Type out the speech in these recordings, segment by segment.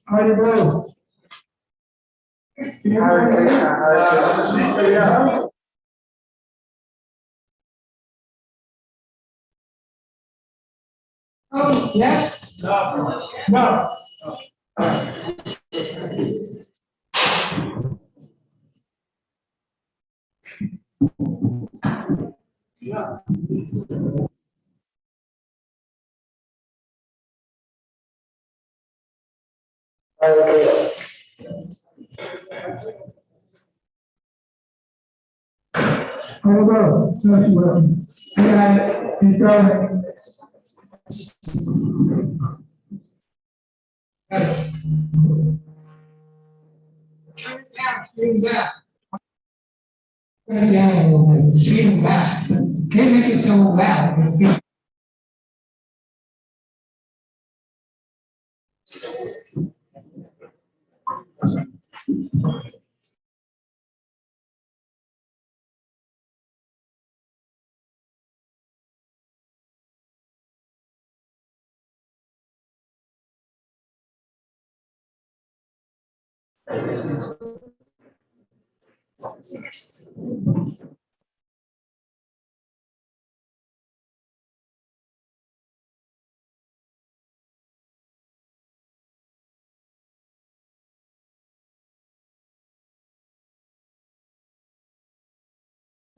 Hare Krishna. Hare Krishna. Hare Krishna. Oh, yes? No. No. Yeah.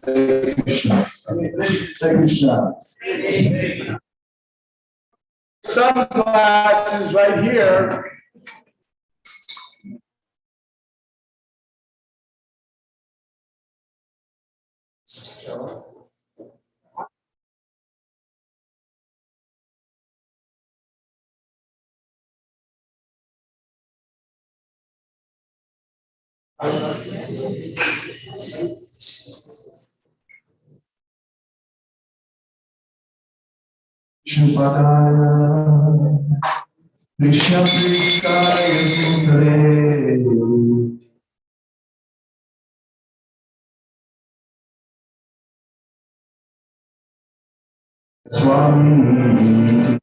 Hare Krishna. Hare Krishna. Sunglasses right here. Shubhadaya Krishna Pristaya Sundare Swami Krishna.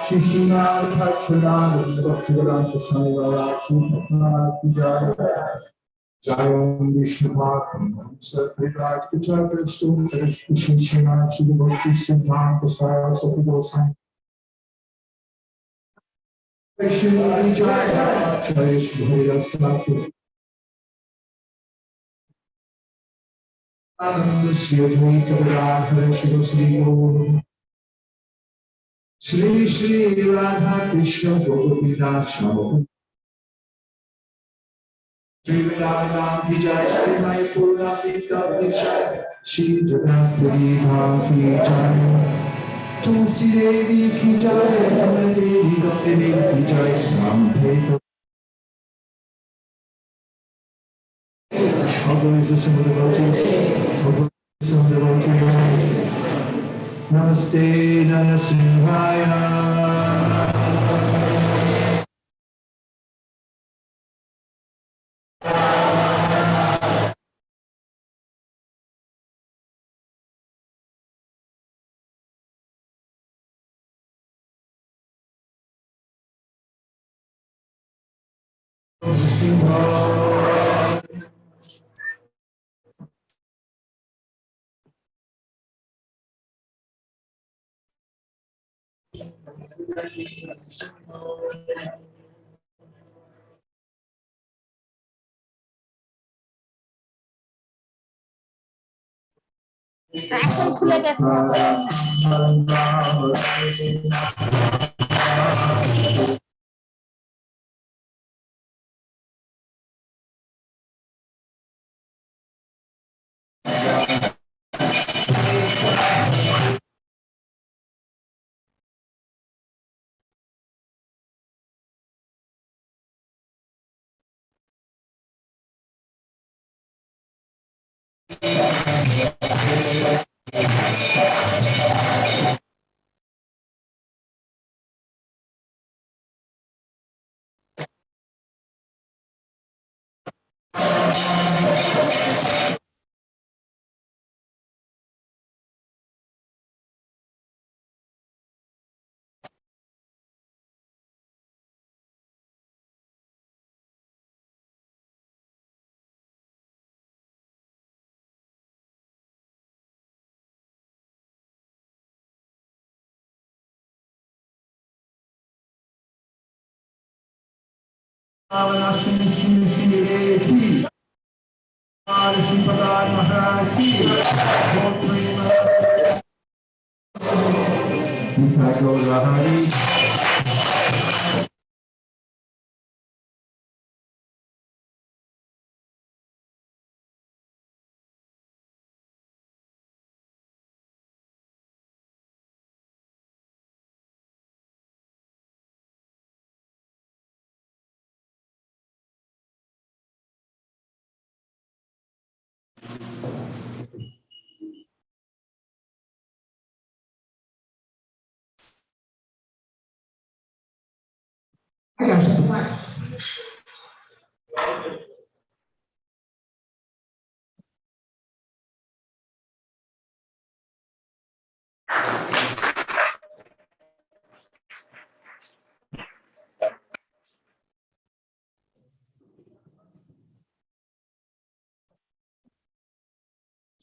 Shishina Pachana Bhaktivedanta Samivaya Shishna Pujaya Jayam Vishnu Bhakti Satrikaj Kuchakra Sukha Shishina Shivakti Siddhanta Saraswati Gosai Krishna Jaya Jaya Shri Sati Ananda Sri Advaita Radha Shri Sri Guru Sri Sri Radha Krishna Govinda Shama Sri Radha Ki Jai Sri Mai Purna Pita Ki Jai Sri Jagannathi Dham Ki Jai Tulsi Devi Ki Jai Jamna Devi Gambe Devi Ki Jai Sampeta How good is this in the devotees? How good is this in the devotees? Namaste Narasimhaya এখন খুলে গেছে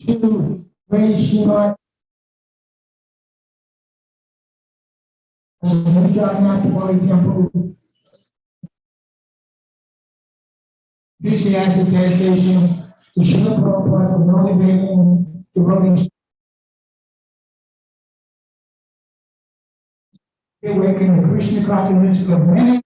To raise your temple. Enthusiastic dedication to Srila Prabhupada for motivating devotees to awaken the Krishna consciousness of many.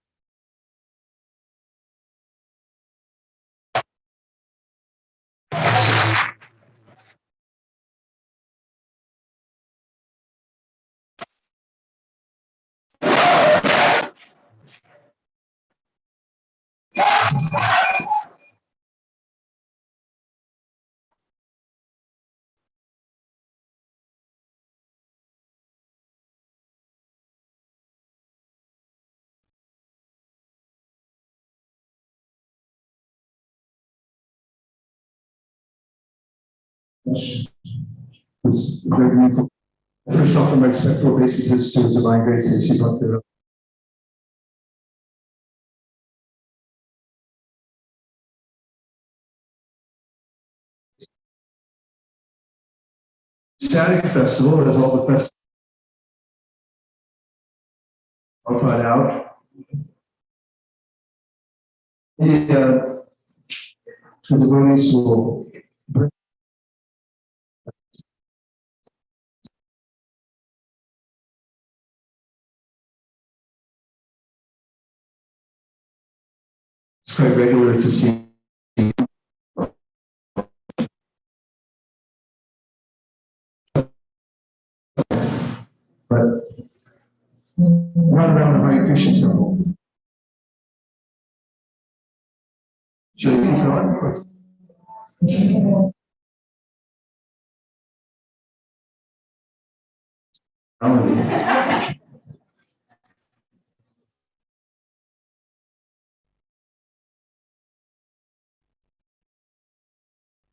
This very meaningful. First off, my respectful obeisances to His Divine Grace and His Bhakti. Static Festival, as all the festivals are put out. The devotees will bring it's quite regular to see. But run around the Hare Krishna temple. Should we keep going?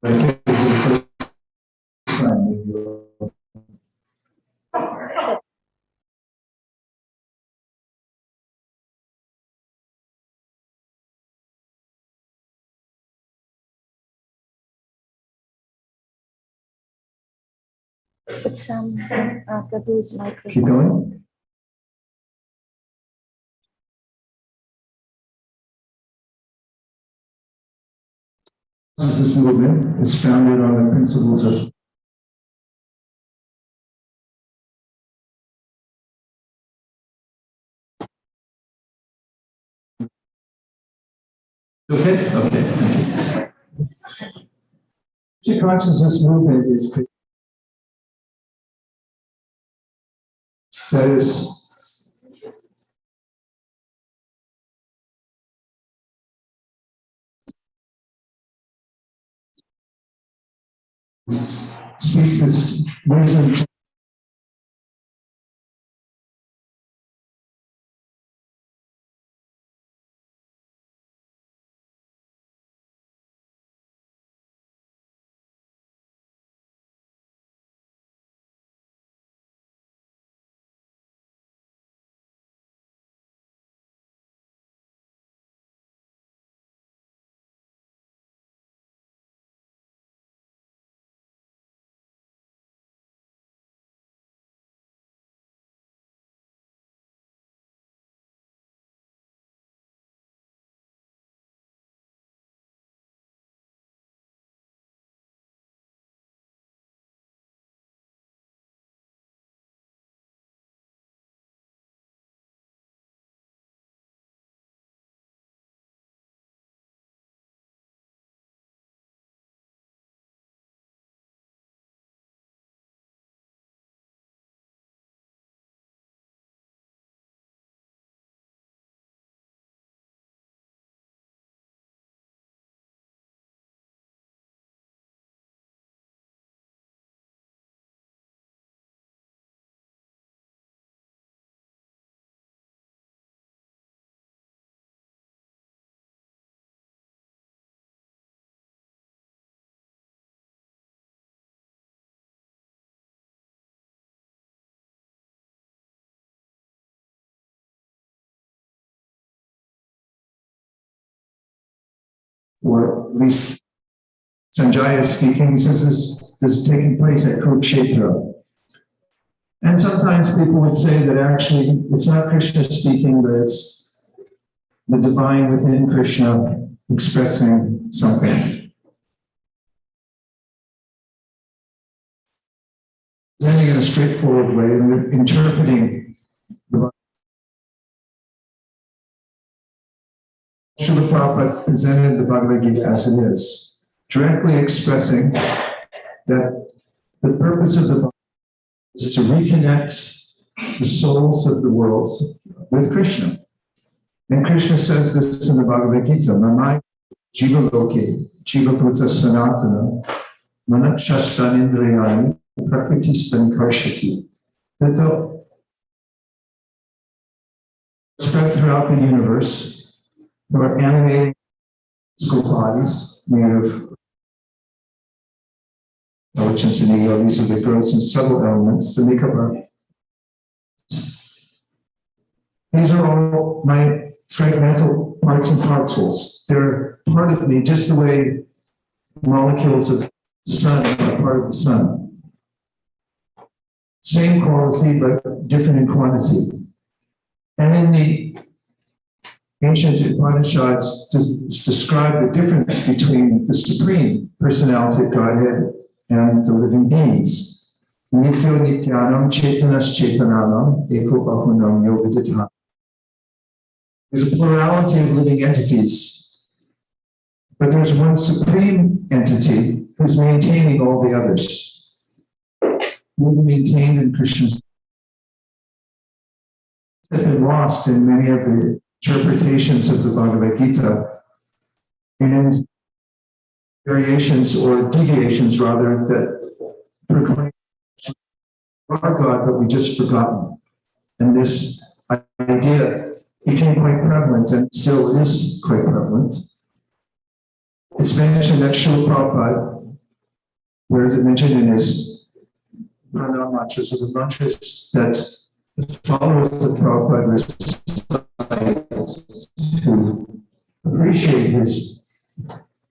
I think this is the first time. Put some Prabhu's Keep microphone. going. This movement is founded on the principles of Okay? Okay. The consciousness movement is that is speaks its wisdom to or at least Sanjaya is speaking, he says this is taking place at Kurukshetra. And sometimes people would say that actually it's not Krishna speaking, but it's the divine within Krishna expressing something. Then in a straightforward way, interpreting the Srila Prabhupada presented the Bhagavad Gita as it is, directly expressing that the purpose of the Bhagavad Gita is to reconnect the souls of the world with Krishna. And Krishna says this in the Bhagavad Gita, Mamai Jiva Loke, Jiva Bhuta Sanatana, Manakshastan Indriyani, Prakritistan Karshati. That the spread throughout the universe, there are animating physical bodies made of intelligence and ego. These are the gross and subtle elements that make up our. These are all my fragmental parts and parcels. They're part of me, just the way molecules of the sun are part of the sun. Same quality, but different in quantity. And in the ancient Upanishads describe the difference between the supreme personality of Godhead and the living beings. Nityo Nityanam Chetanas Chetananam Eko Bahunam Yogadita. There's a plurality of living entities, but there's one supreme entity who's maintaining all the others. Will be maintained in Krishna's. Have been lost in many of the interpretations of the Bhagavad Gita and variations or deviations rather that proclaim our God, but we just forgotten. And this idea became quite prevalent and still is quite prevalent. It's mentioned that Srila Prabhupada, where is it mentioned in his pranam mantras, or the mantras that the followers of Prabhupada who appreciate his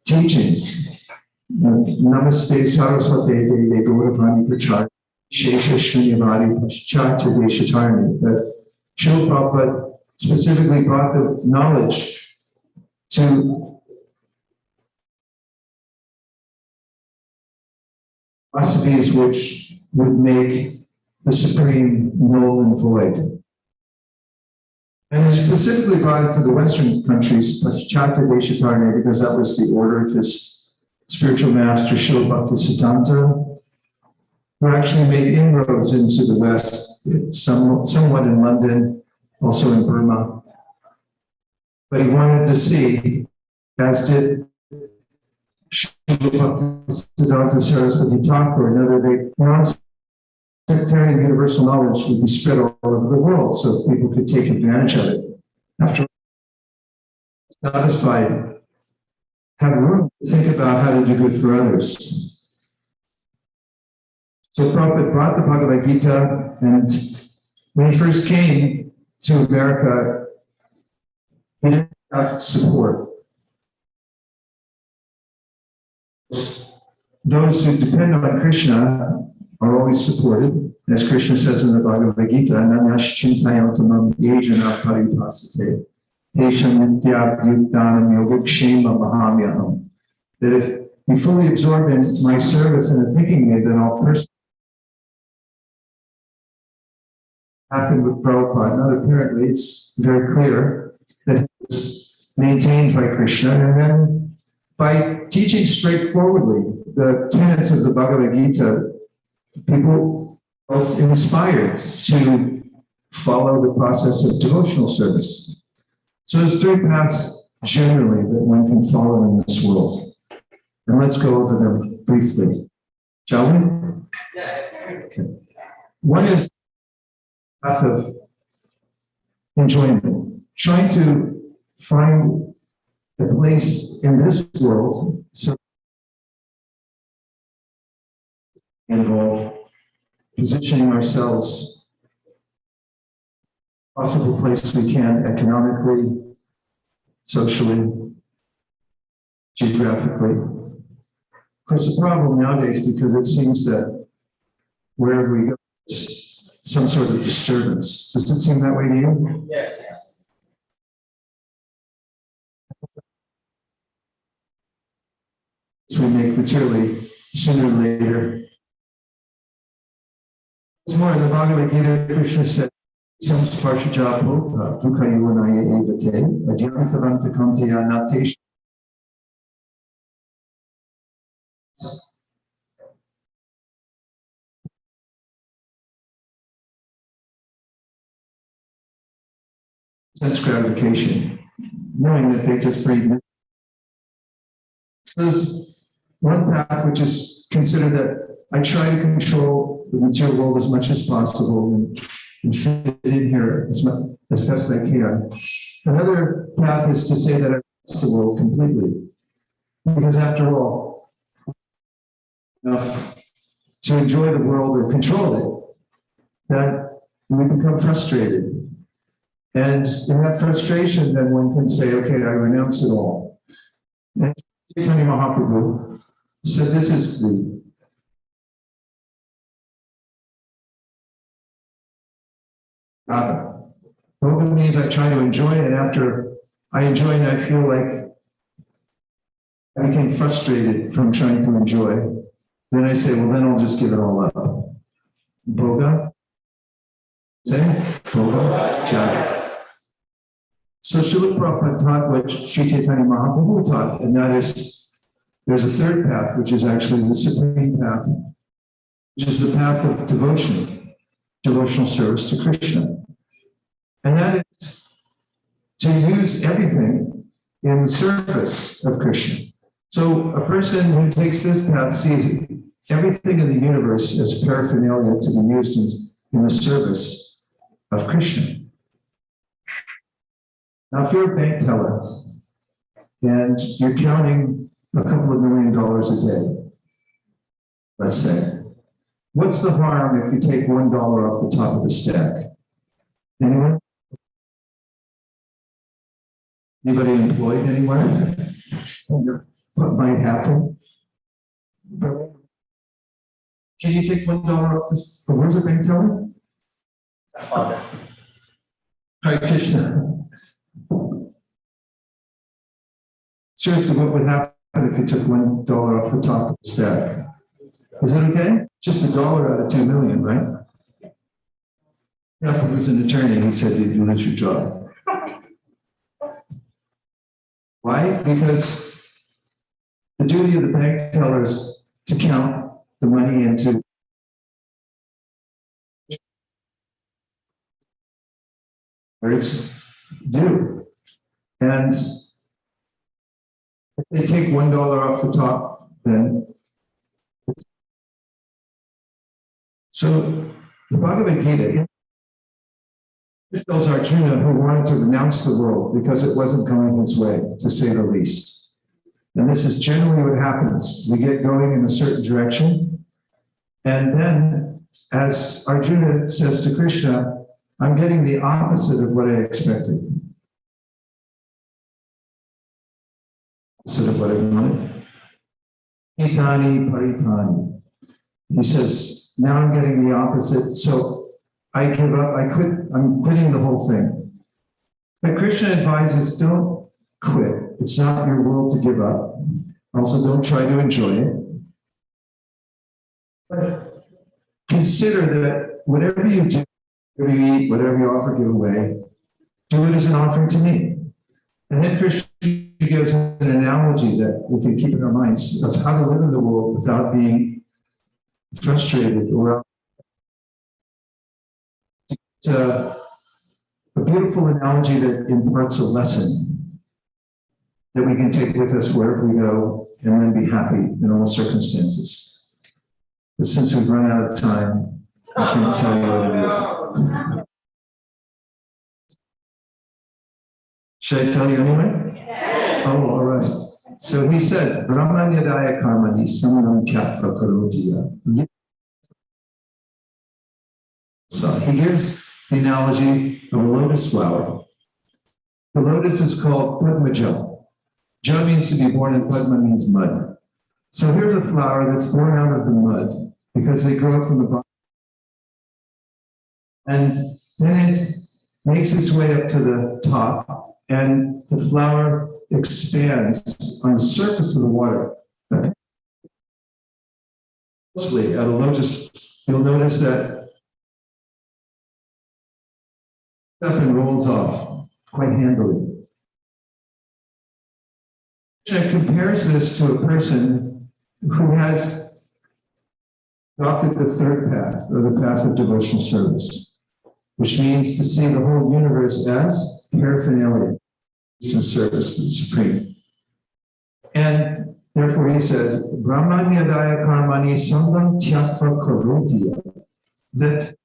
teachings. Namaste Saraswati Deve Gauravani Prachar Shesha Srinivadi Paschatya Deshatarni. That Srila Prabhupada specifically brought the knowledge to philosophies which would make the supreme null and void. And he specifically brought it to the Western countries, Paschata Deshatarne, because that was the order of his spiritual master, Srila Bhaktisiddhanta, who actually made inroads into the West, somewhat in London, also in Burma. But he wanted to see, as did Srila Bhaktisiddhanta Saraswati Thakur, another big non-sectarian universal knowledge would be spread all over the world so people could take advantage of it. After satisfied, have room to think about how to do good for others. So Prabhupada brought the Bhagavad Gita, and when he first came to America, he didn't have support. Those who depend on Krishna are always supported, as Krishna says in the Bhagavad Gita, Nanashchintayantamam yejana paripasate, Esham nityabhyuttanam yogakshema mahamyaham. That if you fully absorb in my service and are thinking me, then I'll personally happen with Prabhupada. Not apparently, it's very clear that he was maintained by Krishna, and then by teaching straightforwardly the tenets of the Bhagavad Gita, people felt inspired to follow the process of devotional service. So there's three paths generally that one can follow in this world. And let's go over them briefly. Shall we? Yes. Okay. One is the path of enjoyment, trying to find a place in this world so involve positioning ourselves possible place we can economically, socially, geographically. Of course, the problem nowadays, because it seems that wherever we go, there's some sort of disturbance. Does it seem that way to you? Yes. We make materially sooner or later. It's more in the Bhagavad Gita, Krishna said, Samsparshajapo, Dukayunaya Evate, Adhyantavanta Kanteya Natesh. Sense gratification, knowing that they just breathe. So there's one path which is considered that I try to control the material world as much as possible and fit in here as best I can. Another path is to say that I trust the world completely, because after all, enough to enjoy the world or control it, that we become frustrated. And in that frustration, then one can say, okay, I renounce it all. And Chaitanya Mahaprabhu said this is the Katha. Yoga means I try to enjoy it, and after I enjoy it, I feel like I became frustrated from trying to enjoy. Then I say, well, then I'll just give it all up. Bhoga? Say? Bhoga? Jaya. So Srila Prabhupada taught what Sri Chaitanya Mahaprabhu taught, and that is, there's a third path, which is actually the supreme path, which is the path of devotion, devotional service to Krishna. And that is to use everything in the service of Krishna. So a person who takes this path sees everything in the universe as paraphernalia to be used in the service of Krishna. Now, if you're a bank teller and you're counting a couple of $1 million a day, let's say, what's the harm if you take $1 off the top of the stack? Anyone? Anybody employed anywhere? What might happen? Can you take $1 off this? But where's a bank teller? Father. Hare Krishna. Seriously, what would happen if you took $1 off the top of the stack? Is it okay? Just $1 out of 2 million, right? You have to lose an attorney. He said you lose your job. Why? Because the duty of the bank teller is to count the money into where it's due. And if they take $1 off the top, then so the Bhagavad Gita tells Arjuna, who wanted to renounce the world because it wasn't going his way, to say the least. And this is generally what happens. We get going in a certain direction, and then, as Arjuna says to Krishna, I'm getting the opposite of what I expected. Opposite of what I wanted. Itani paritani. He says, now I'm getting the opposite, so I give up, I'm quitting the whole thing. But Krishna advises, don't quit. It's not your world to give up. Also, don't try to enjoy it. But consider that whatever you do, whatever you eat, whatever you offer, give away, do it as an offering to me. And then Krishna gives an analogy that we can keep in our minds of how to live in the world without being frustrated or a beautiful analogy that imparts a lesson that we can take with us wherever we go and then be happy in all circumstances. But since we've run out of time, I can't tell you what it is. Should I tell you anyway? Yes. Oh, all right. So he says, Brahmanyadaya karmani samanam tyatva karotiya. So he gives the analogy of a lotus flower. The lotus is called Padmaja. Ja means to be born and Padma means mud. So here's a flower that's born out of the mud because they grow from the bottom. And then it makes its way up to the top, and the flower expands on the surface of the water. Closely at a lotus, you'll notice that up and rolls off quite handily. Krishna compares this to a person who has adopted the third path, or the path of devotional service, which means to see the whole universe as paraphernalia in service to the Supreme. And therefore he says, Brahmanyadaya karmani sangam tyatva karotiya. That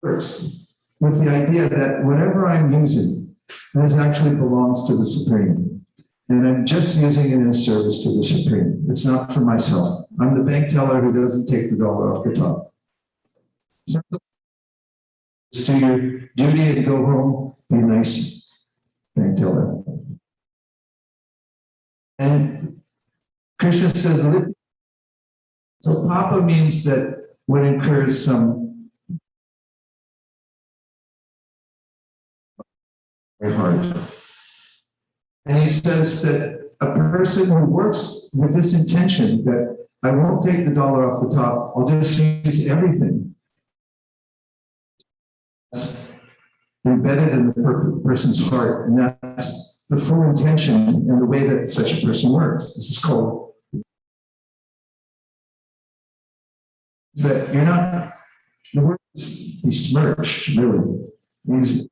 works with the idea that whatever I'm using, this actually belongs to the Supreme. And I'm just using it in service to the Supreme. It's not for myself. I'm the bank teller who doesn't take the dollar off the top. So, just do your duty and go home, be nice, bank teller. And Krishna says, so Papa means that what incurs some very hard. And he says that a person who works with this intention that I won't take the dollar off the top, I'll just use everything. That's embedded in the person's heart, and that's the full intention and the way that such a person works. This is called that you're not, the word is besmirched, really. Means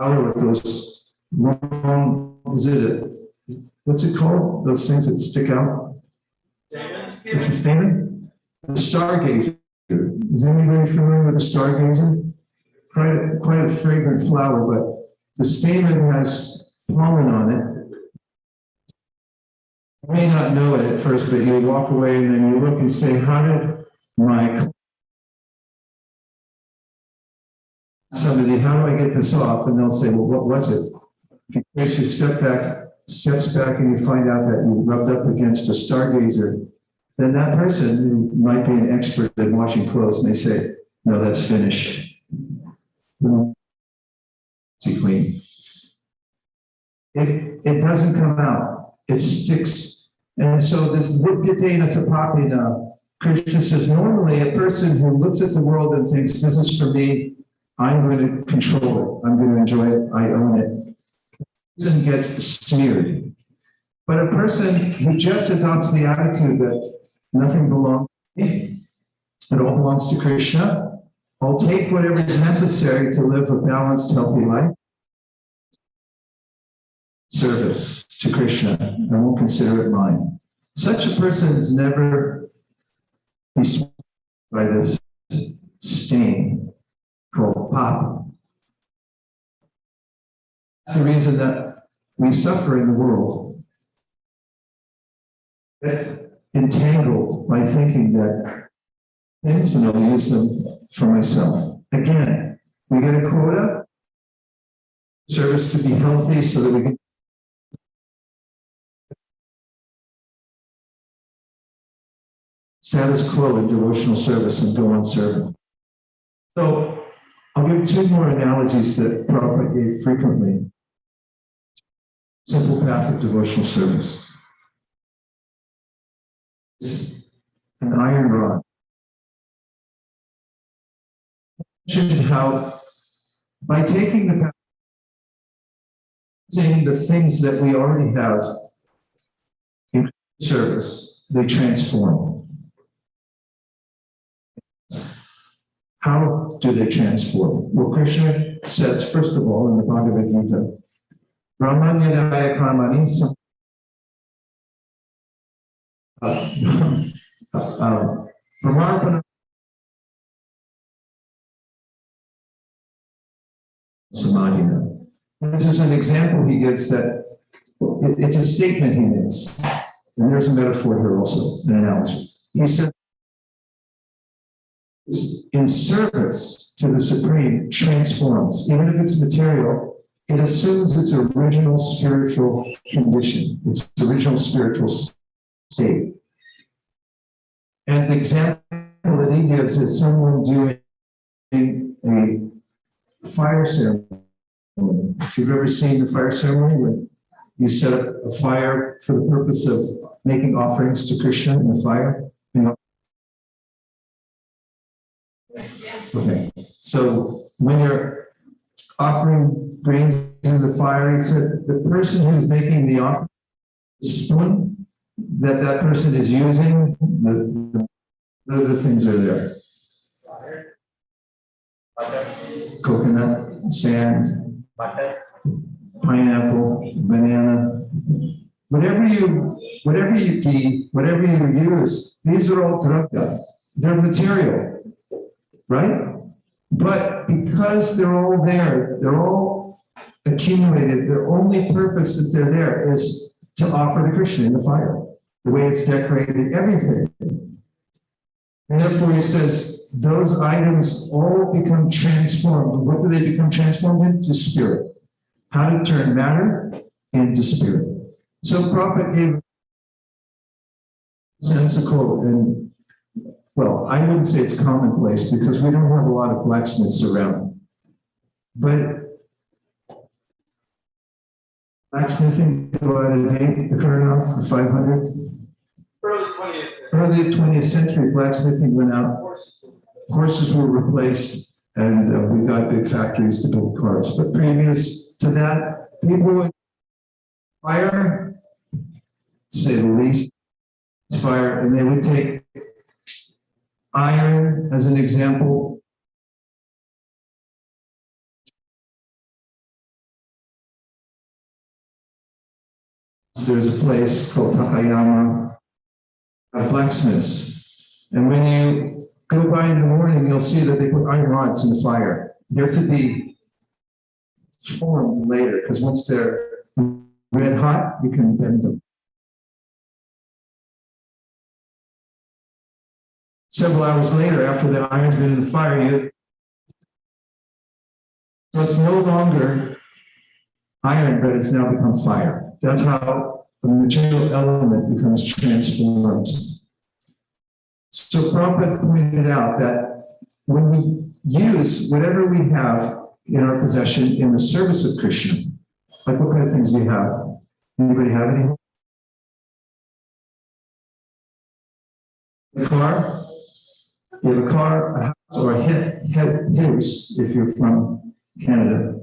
with those long, what's it called? Those things that stick out? It's a stamen? The stargazer. Is anybody familiar with a stargazer? Quite a fragrant flower, but the stamen has pollen on it. You may not know it at first, but you walk away and then you look and say, how did my somebody, how do I get this off? And they'll say, well, what was it? If you steps back and you find out that you rubbed up against a stargazer, then that person who might be an expert in washing clothes may say, no, that's finished. See, clean. It doesn't come out. It sticks. And so this Vidyatena Sapapina, Krishna says, normally a person who looks at the world and thinks, this is for me, I'm going to control it. I'm going to enjoy it. I own it. person gets smeared. But a person who just adopts the attitude that nothing belongs to me, it all belongs to Krishna, I'll take whatever is necessary to live a balanced, healthy life. Service to Krishna, I won't consider it mine. Such a person is never be smeared by this stain called papa. That's the reason that we suffer in the world. Get entangled by thinking that things, and I'll use them for myself. Again, we get a quota, service to be healthy so that we can status quo in devotional service and go on serving. So I'll give two more analogies that Prabhupada gave frequently. Simple path of devotional service. It's an iron rod. Mentioned how by taking the path, saying the things that we already have in service, they transform. How do they transform? Well, Krishna says, first of all, in the Bhagavad Gita, Brahmanyadaya Karmani Pramarpana Samadhina. This is an example he gives that it's a statement he makes. And there's a metaphor here also, an analogy. He said, in service to the Supreme transforms, even if it's material, it assumes its original spiritual condition, its original spiritual state. And the example that he gives is someone doing a fire ceremony. If you've ever seen the fire ceremony, when you set up a fire for the purpose of making offerings to Krishna in the fire, you know. Okay, so when you're offering grains into the fire, he said the person who's making the offering, the spoon that that person is using, the other things are there. Coconut, sand, pineapple, banana, whatever you use, these are all dravya. They're material, right? But because they're all there, they're all accumulated, their only purpose that they're there is to offer to Krishna in the fire. The way it's decorated, everything. And therefore he says, those items all become transformed. What do they become transformed into? Spirit. How to turn matter into spirit. So Prabhupada gave sensical and, well, I wouldn't say it's commonplace because we don't have a lot of blacksmiths around. But blacksmithing go out of date, the current off for 500. Early 20th century, blacksmithing went out. Horses were replaced, and we got big factories to build cars. But previous to that, people would fire, to say the least, fire, and they would take iron as an example. There's a place called Takayama, blacksmiths. And when you go by in the morning, you'll see that they put iron rods in the fire. They're to be formed later, because once they're red hot, you can bend them. Several hours later, after the iron's been in the fire, so it's no longer iron, but it's now become fire. That's how the material element becomes transformed. So Prabhupada pointed out that when we use whatever we have in our possession in the service of Krishna, like what kind of things do you have? Anybody have any? A car? You have a car, a house, or a house if you're from Canada.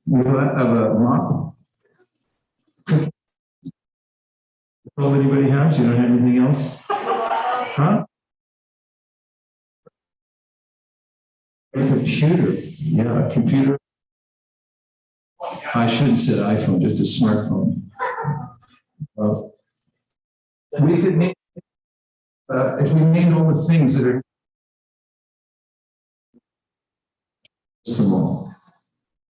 You have a mop? All anybody has? You don't have anything else? Huh? A computer. Yeah, a computer. I shouldn't say iPhone, just a smartphone. We could name, if we name all the things that are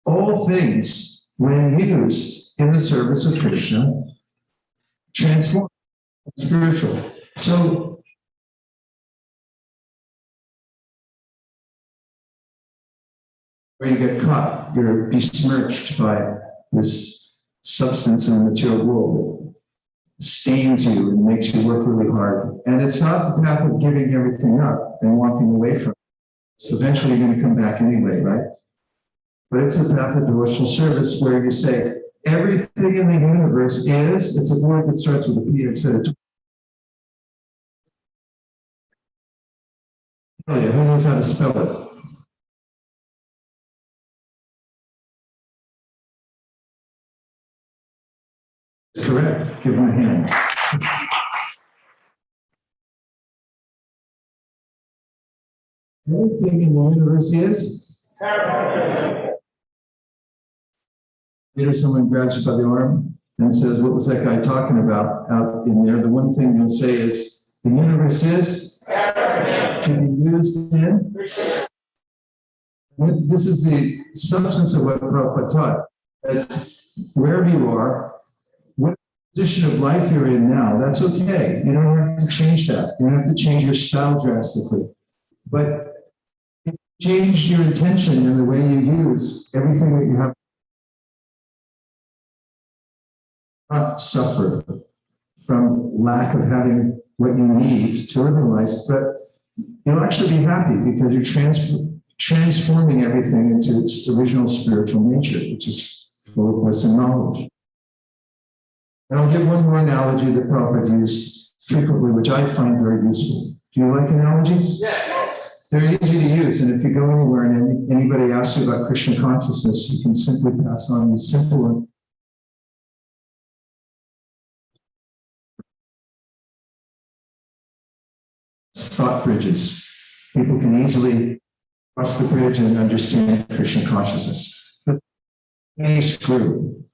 all things, when used in the service of Krishna, transform spiritual. So, where you get caught, you're besmirched by this substance in the material world. It stains you and makes you work really hard. And it's not the path of giving everything up and walking away from it. So eventually you're going to come back anyway, right? But it's a path of devotional service where you say, everything in the universe is, it's a word that starts with a P instead of oh yeah, who knows how to spell it? Correct. Give him a hand. Everything in the universe is. Later, someone grabs you by the arm and says, "What was that guy talking about out in there?" The one thing you'll say is, "The universe is to be used in." This is the substance of what Prabhupada taught. That wherever you are, what position of life you're in now, that's okay. You don't have to change that. You don't have to change your style drastically. But if you change your intention and the way you use everything that you have, not suffer from lack of having what you need to live in life, but you'll actually be happy because you're transforming everything into its original spiritual nature, which is full of wisdom knowledge. And I'll give one more analogy that Prabhupada used frequently, which I find very useful. Do you like analogies? Yes. They're easy to use, and if you go anywhere and anybody asks you about Krishna consciousness, you can simply pass on these simple thought bridges. People can easily cross the bridge and understand Krishna consciousness. But any screw.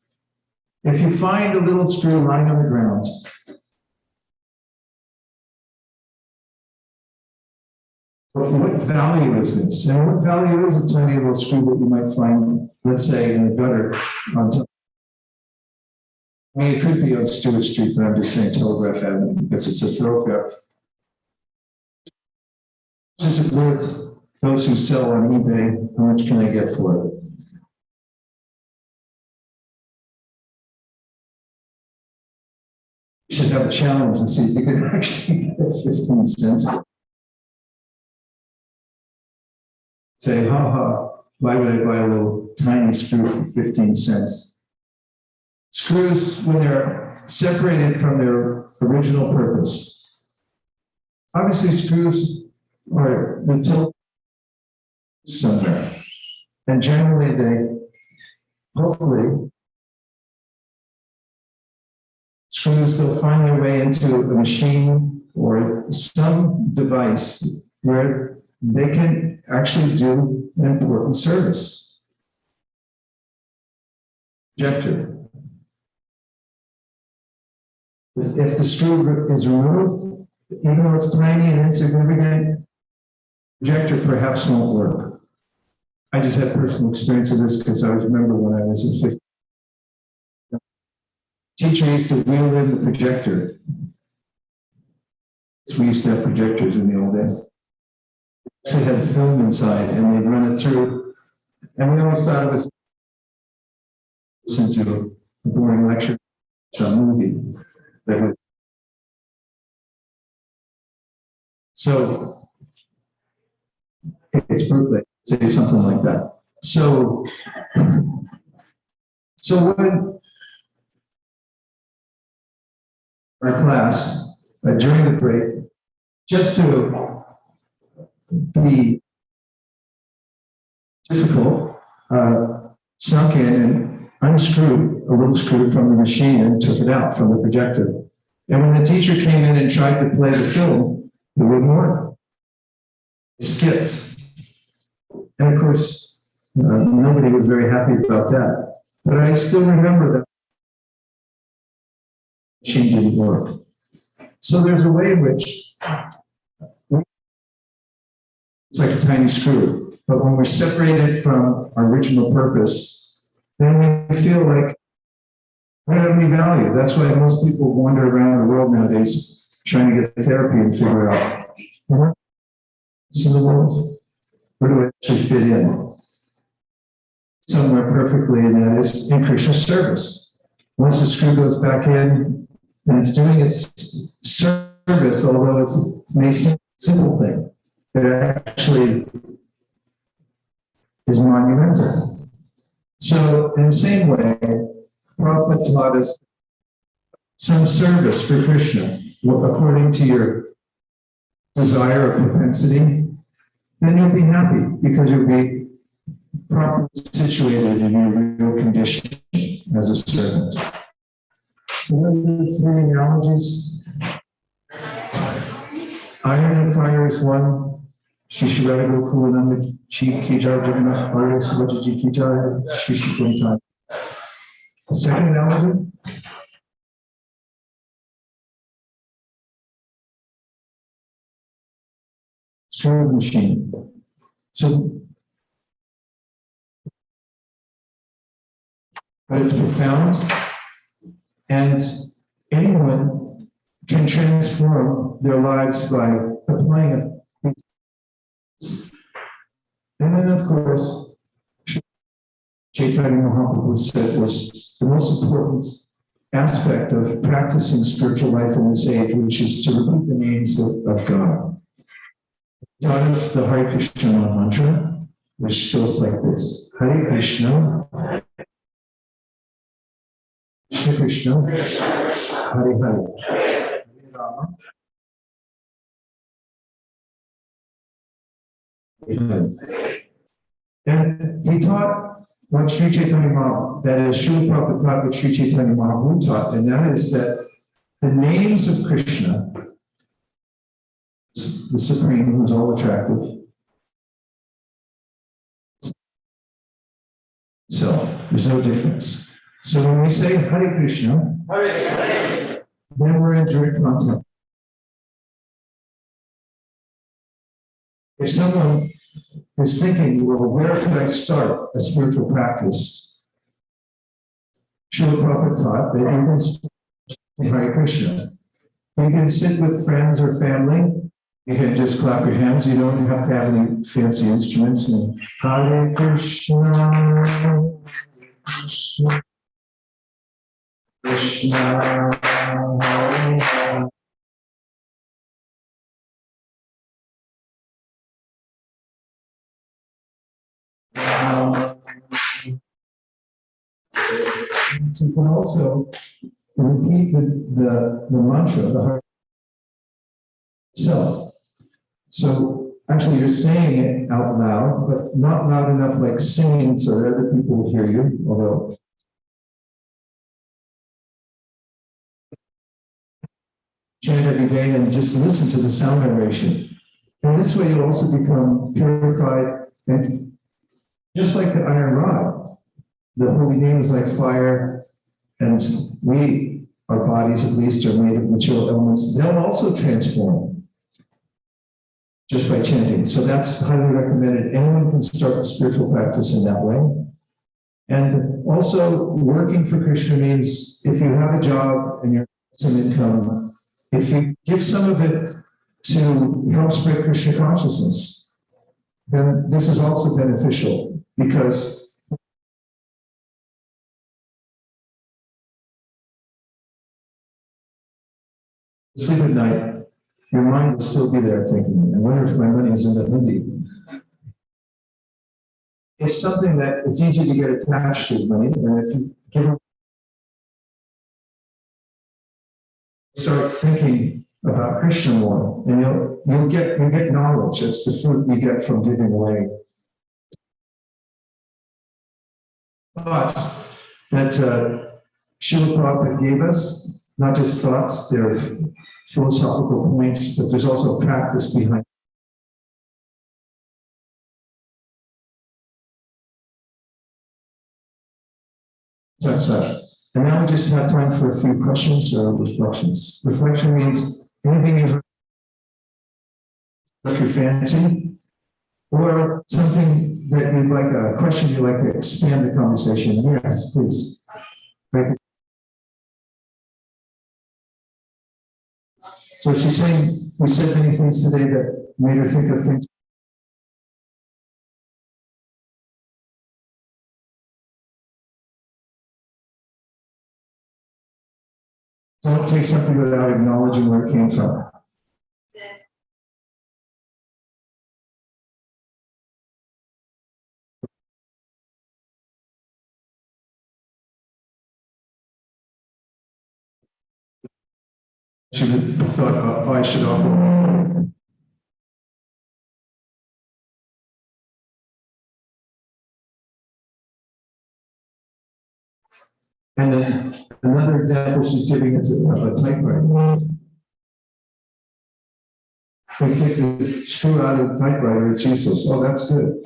If you find a little screw lying on the ground, what value is this? And what value is a tiny little screw that you might find, let's say, in the gutter on top? I mean, it could be on Stewart Street, but I'm just saying Telegraph Avenue because it's a thoroughfare. Is it worth those who sell on eBay? How much can I get for it? You should have a challenge and see if you can actually get 15 cents. Say, why would I buy a little tiny screw for 15 cents? Screws, when they're separated from their original purpose. Obviously, screws are the tilt somewhere. And generally, they, hopefully, screws, they'll find their way into a machine or some device where they can actually do an important service. Projector. If the screw is removed, even though it's tiny and insignificant, projector perhaps won't work. I just had personal experience of this because I remember when I was in 15th. Teacher used to wheel in the projector. We used to have projectors in the old days. They had film inside and they'd run it through. And we always thought it was listen to a boring lecture, a movie. That would. So it's brutal to say something like that. So when our class, during the break, just to be difficult, snuck in and unscrewed a little screw from the machine and took it out from the projector. And when the teacher came in and tried to play the film, it wouldn't work. It skipped. And of course, nobody was very happy about that. But I still remember that the machine didn't work. So there's a way in which it's like a tiny screw. But when we're separated from our original purpose, then we feel like, what have we value? That's why most people wander around the world nowadays trying to get therapy and figure out, what's in the world? Where do I actually fit in? Somewhere perfectly, and that is in Krishna's service. Once the screw goes back in, and it's doing its service, although it may seem a simple thing, it actually is monumental. So, in the same way, Prabhupada taught us some service for Krishna, according to your desire or propensity, then you'll be happy because you'll be properly situated in your real condition as a servant. So what are the three analogies? Iron and fire is one. Shishirada Gokulananda Ki Jai Jagannath Arya Savaji Ki Jai Shishikuntana. The second analogy? Screw machine. So, but it's profound, and anyone can transform their lives by applying it. And then, of course, Chaitanya Mahaprabhu said was the most important aspect of practicing spiritual life in this age, which is to repeat the names of God. Taught us the Hare Krishna mantra, which goes like this: Hare Krishna, Krishna Krishna, Hare Hare, Hare Rama, Hare Hare. And he taught what Sri Chaitanya Mahaprabhu, that is, Srila Prabhupada taught what Sri Chaitanya Mahaprabhu taught, and that is that the names of Krishna, the Supreme, who's all attractive, so there's no difference. So when we say Hare Krishna, then we're in direct contact. If someone is thinking, well, where can I start a spiritual practice? Srila Prabhupada taught that you can start with Hare Krishna. You can sit with friends or family. You can just clap your hands. You don't have to have any fancy instruments. And Hare Krishna, Krishna, Krishna, Hare Hare. So you can also repeat the mantra, the heart itself. So actually you're saying it out loud, but not loud enough like singing so that other people will hear you, although chant every day and just listen to the sound vibration. And this way you'll also become purified, and just like the iron rod, the holy name is like fire, and our bodies at least, are made of material elements. They'll also transform just by chanting. So that's highly recommended. Anyone can start a spiritual practice in that way. And also, working for Krishna means if you have a job and you're some income, if you give some of it to help spread Krishna consciousness, then this is also beneficial, because sleep at night, your mind will still be there thinking, I wonder if my money is in the hundi. It's something that it's easy to get attached to money, and if you give start thinking about Krishna more, and you'll get knowledge. It's the fruit we get from giving away. thoughts that Srila Prabhupada gave us, not just thoughts, they're philosophical points, but there's also practice behind. That's that. And now we just have time for a few questions or reflections. Reflection means anything you've struck your fancy, or something that you'd like, a question you'd like to expand the conversation. Yes, please. Right. So she's saying, we said many things today that made her think of things. Don't take something without acknowledging where it came from. She thought, oh, I should offer. And then another example she's giving is of a typewriter. We take the screw out of the typewriter, it's useless. Oh, that's good.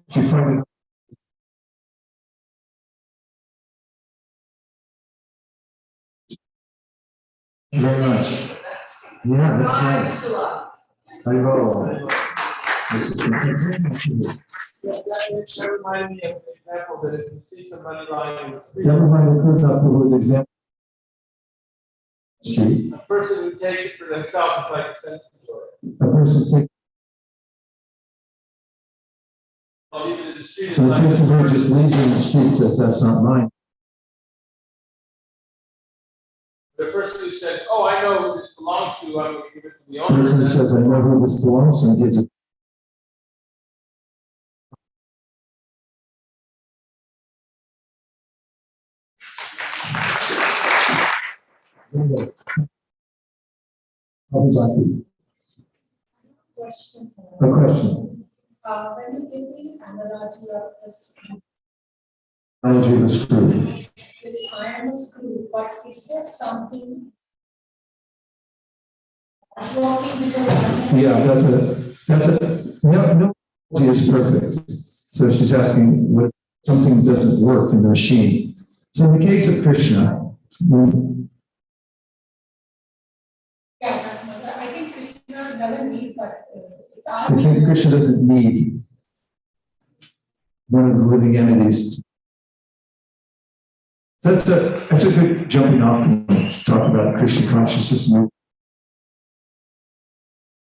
She find it. Very much. Yeah, that's nice. I roll. This is the That reminded me of an example that if you see somebody lying in the street, never mind the good up with example. Street. a person who takes it for themselves is like a sensitive. A person takes. Even in the street is The like person who just leaves in the street says that's not mine. the person who says, "Oh, I know who this belongs to. I'm going to give it to the The owner." person who says, I know who this belongs to, and gives it. Everybody. Question. A question. When you give the analogy of this, Analogy of the screw. which I am a screw, but is there something working with the Yeah, no analogy is perfect. So she's asking what something doesn't work in the machine. So in the case of Krishna, Yeah, that's not, I think Krishna doesn't need, but it's our Krishna doesn't need one of the living entities. That's a good jumping off point to talk about Krishna consciousness.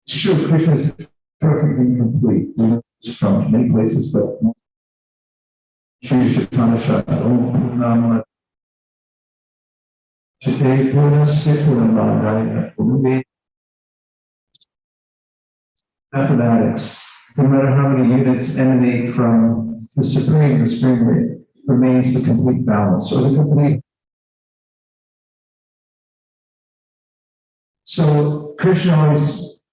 It's true, Krishna is perfectly complete. We know this from many places, but Shri Chaitanya Om Nam Chite Purna Sipuranandaya Umi mathematics. No matter how many units emanate from the Supreme remains the complete balance or the complete. So Krishna always,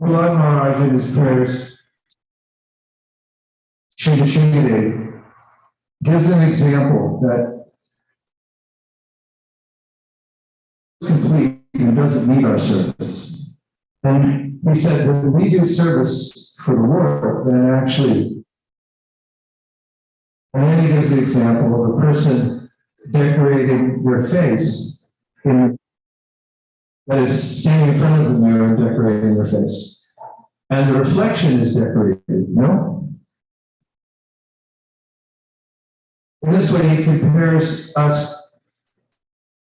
Prahlad Maharaj in his prayers, Shri Shingadev gives an example that is complete and doesn't need our service. And he said, when we do service for the Lord, then actually, and then he gives the example of a person decorating their face that is standing in front of the mirror and decorating their face. And the reflection is decorated, no? In this way, he compares us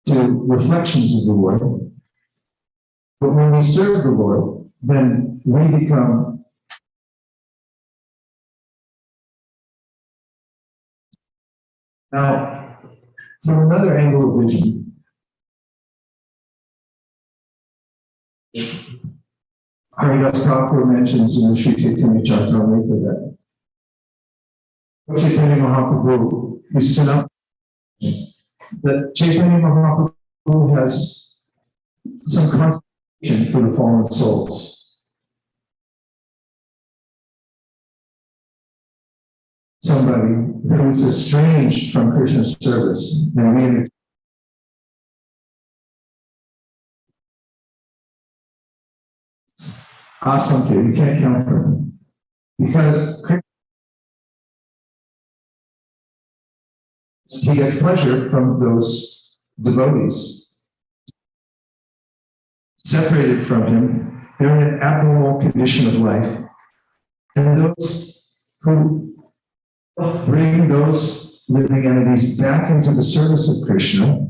to reflections of the Lord. But when we serve the Lord, then we become now from another angle of vision. Haridas Thakur mentions in the Sri Chaitanya Charitamrita that Chaitanya Mahaprabhu is set up that Chaitanya Mahaprabhu has some consolation for the fallen souls. Somebody who is estranged from Krishna's service and really awesome kid, you can't count him. Because he gets pleasure from those devotees. Separated from him, they're in an abnormal condition of life. And those who bring those living entities back into the service of Krishna,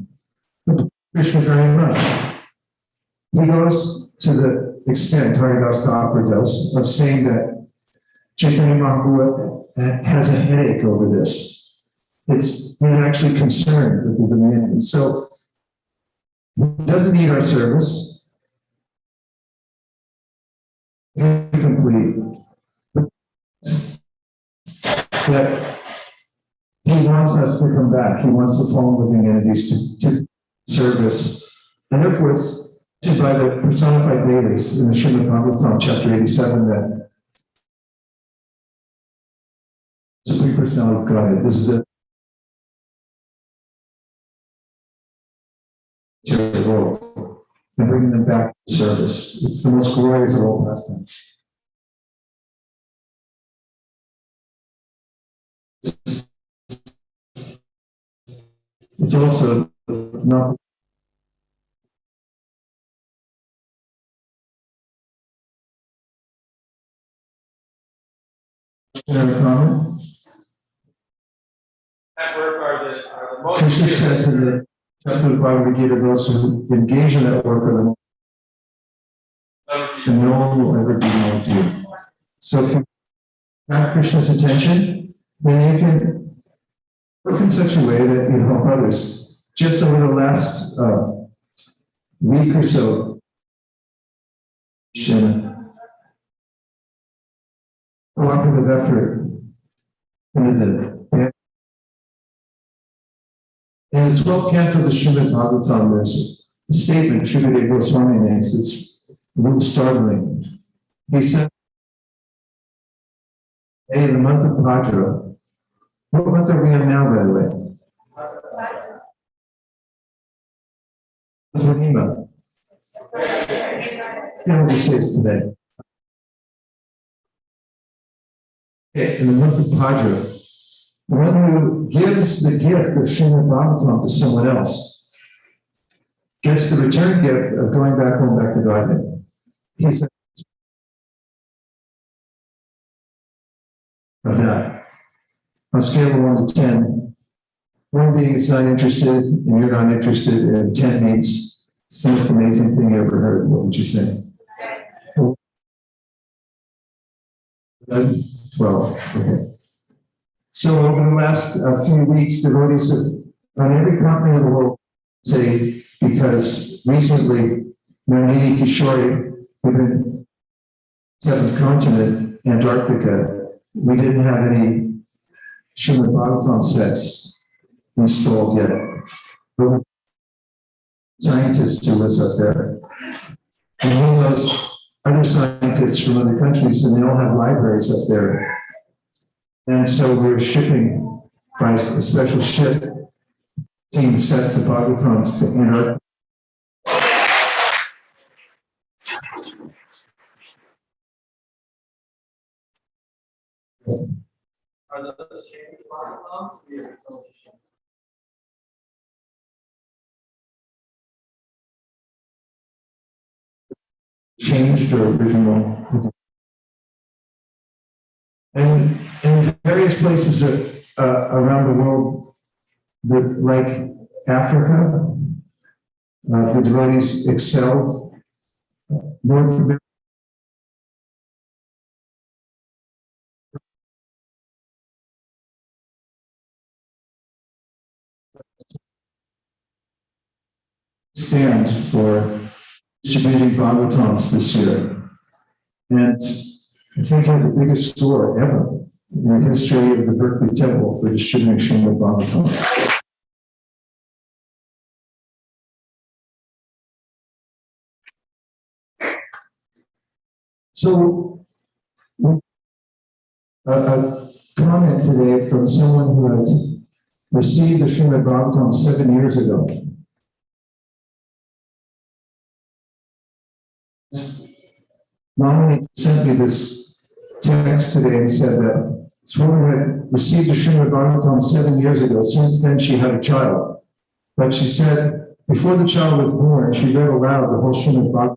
Krishna very much. He goes to the extent, Haridas Thakur does, of saying that Chaitanya Mahaprabhu has a headache over this. He's actually concerned with the living entities. So he doesn't need our service. It's complete. That he wants us to come back. He wants the fallen living entities to service. And therefore, it's by the personified Vedas in the Srimad Bhagavatam, chapter 87, that Supreme Personality of Godhead. This is the world and bringing them back to service. It's the most glorious of all pastimes. It's also not a comment. That work are the most. Krishna says in the chapter of Bhagavad Gita, those who engage in that work are the and no one will ever be known to you. So if you have Krishna's attention, then you can work in such a way that you help others. Just over the last week or so, cooperative effort in the 12th canto of the Srimad Bhagavatam, there's a statement Srimad Goswami makes. It's a little startling. He said, hey, in the month of Bhadra, what month are we in now, by the way? Purnima. Yeah, we'll just say it's today. Okay, in the month of Bhadra, the one who gives the gift of Srimad Bhagavatam to someone else gets the return gift of going back home, back to Godhead. He said, of that, on a scale of 1 to 10, 1 being is not interested and you're not interested, and 10 means it's the most amazing thing you ever heard. What would you say? 12. Okay. So over the last few weeks, devotees have, on every continent of the world, say, because recently, Nandini Kishore, within the 7th continent, Antarctica, we didn't have any Srimad Bhagavatam sets installed yet. But scientists who lives up there, and he knows other scientists from other countries, and they all have libraries up there. And so we're shipping by a special ship, team sets of Bhagavatams to Antarctica. Are the change Bhagavatam? Changed or original. And in various places around the world, like Africa, the devotees excelled. North America, stand for distributing Bhagavatams this year. And I think had the biggest score ever in the history of the Berkeley Temple for distributing Srimad Bhagavatam. So, a comment today from someone who had received the Srimad Bhagavatam 7 years ago. Mommy sent me this text today and said that this woman had received the Srimad Bhagavatam 7 years ago. Since then, she had a child. But she said, before the child was born, she read aloud the whole Srimad Bhagavatam.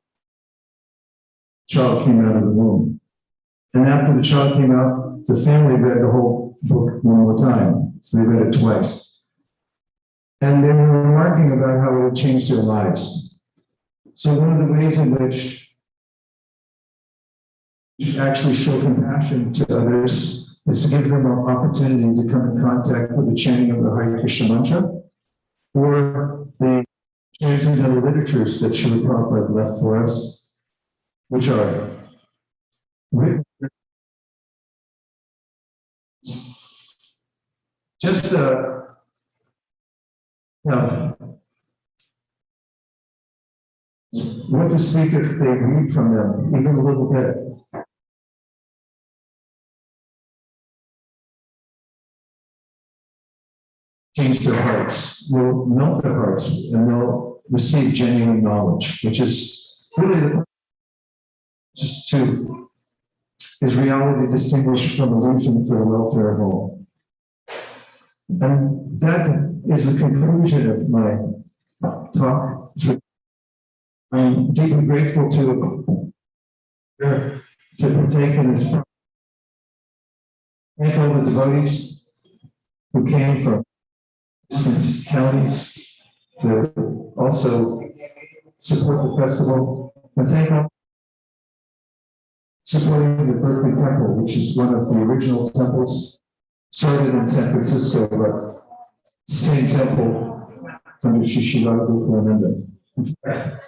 The child came out of the womb. And after the child came out, the family read the whole book one more time. So they read it twice. And they were remarking about how it had changed their lives. So one of the ways in which you actually show compassion to others is to give them an opportunity to come in contact with the chanting of the Hare Krishna mantra or the transcendental literatures that Srila Prabhupada left for us, which are written. Just what to speak if they read from them, even a little bit. Change their hearts, will melt their hearts, and they'll receive genuine knowledge, which is really the just to is reality distinguished from illusion for the welfare of all. And that is the conclusion of my talk. I'm deeply grateful to partake in this. Thank all the devotees who came from distant counties to also support the festival. And thank all supporting the Berkeley Temple, which is one of the original temples started in San Francisco, but same temple under Shishila Vivekananda. In fact,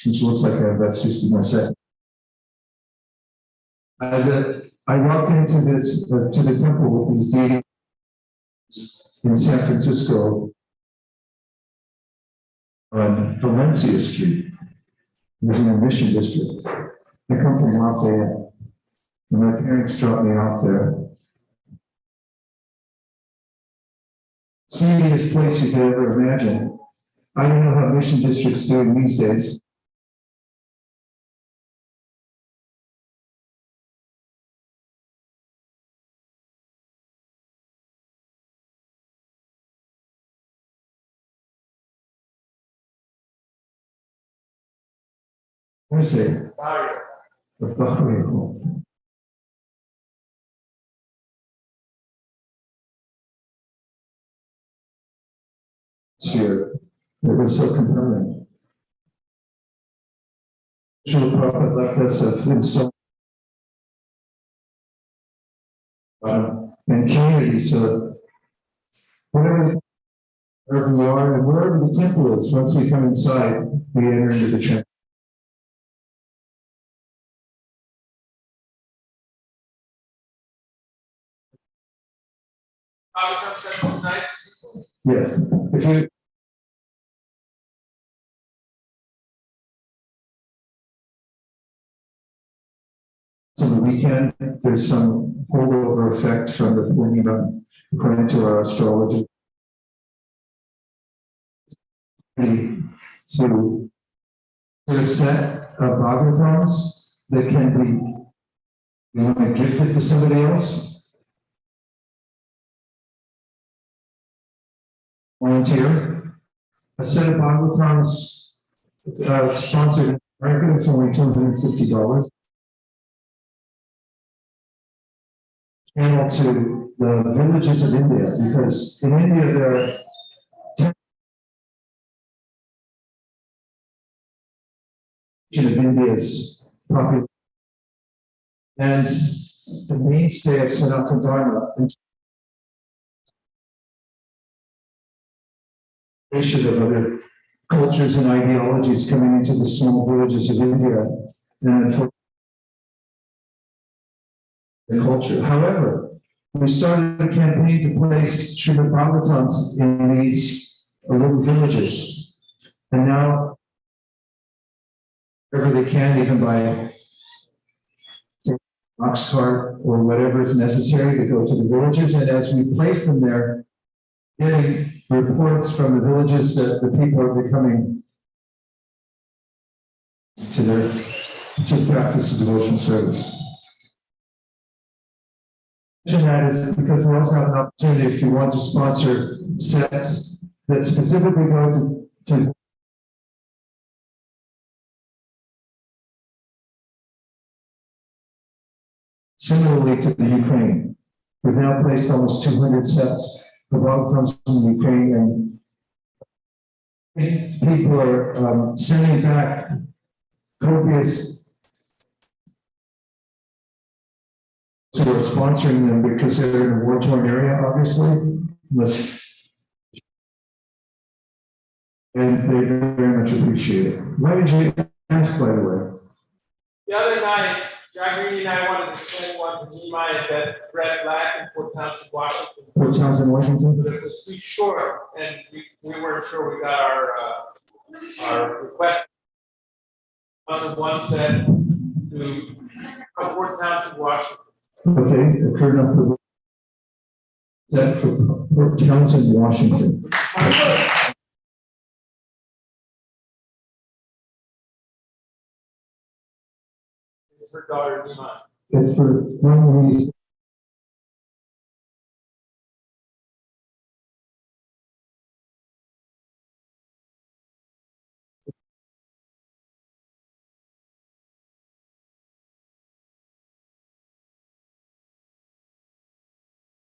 this looks like I have about 60 more seconds. I walked into this to the temple with these deities in San Francisco on Valencia Street. There's an mission district. I come from Lafayette, and my parents dropped me off there. Seediest place you could ever imagine. I don't know how mission districts do it these days. Let me see. The barrio. Sphere that was so compelling. Srila Prabhupada left us a food soul and community, so wherever we are and wherever the temple is, once we come inside, we enter into the church. Yes. If you on the weekend, there's some holdover effect from the Purnima, according to our astrology. To a set of Bhagavatams that can be, you want to gift it to somebody else? Volunteer. A set of Bhagavatams sponsored in America, it's only $250. Channel to the villages of India, because in India there are 10 of India's population, and the mainstay of Sanatana Dharma and of other cultures and ideologies coming into the small villages of India, and for the culture. However, we started a campaign to place Srimad Bhagavatams in these little villages. And now, wherever they can, even by ox cart or whatever is necessary to go to the villages. And as we place them there, getting reports from the villages that the people are becoming to practice the devotional service. And that is because we also have an opportunity, if you want to sponsor sets that specifically go to similarly to the Ukraine. We've now placed almost 200 sets of outcomes in Ukraine, and people are sending back copious who are sponsoring them because they're in a war-torn area, obviously. And they very much appreciate it. Why did you ask, by the way? The other night, John Green and I wanted to send one to Nehemiah that Brett Black in Fort Townsend, Washington. Fort Townsend, Washington? But it was too short, and we weren't sure we got our request. Also, one said to Fort Townsend, Washington. Okay, occurred enough for that for Fort Townsend, Washington. It's her daughter, Nehemiah. It's for one reason.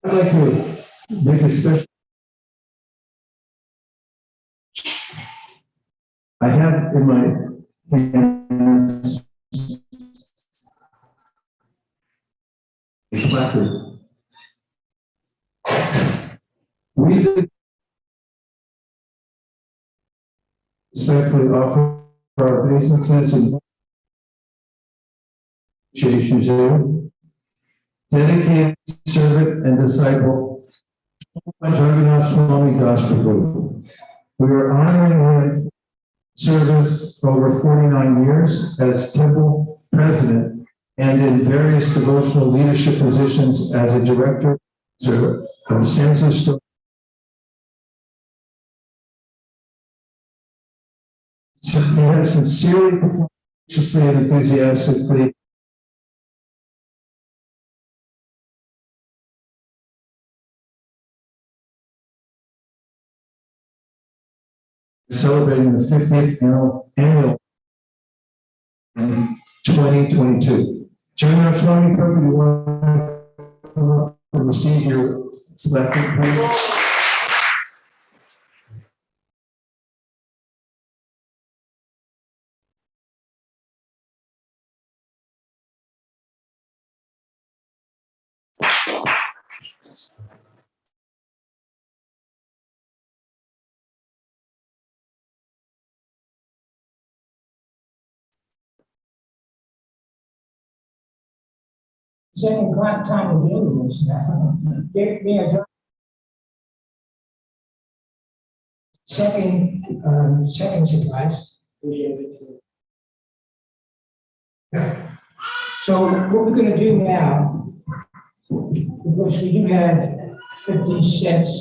I'd like to make a special. I have in my hands a placard. We respectfully offer our obeisances and appreciation to dedicated servant and disciple Jagannath Swami Das Prabhu. We are honoring his service over 49 years as temple president and in various devotional leadership positions as a director of Census Store. He has sincerely performed graciously and enthusiastically celebrating the 50th annual in 2022. Jagannath Swami Prabhu, you want to receive your placard, please? Second time we're doing this now. Second advice. So what we're going to do now, because we do have 50 sets,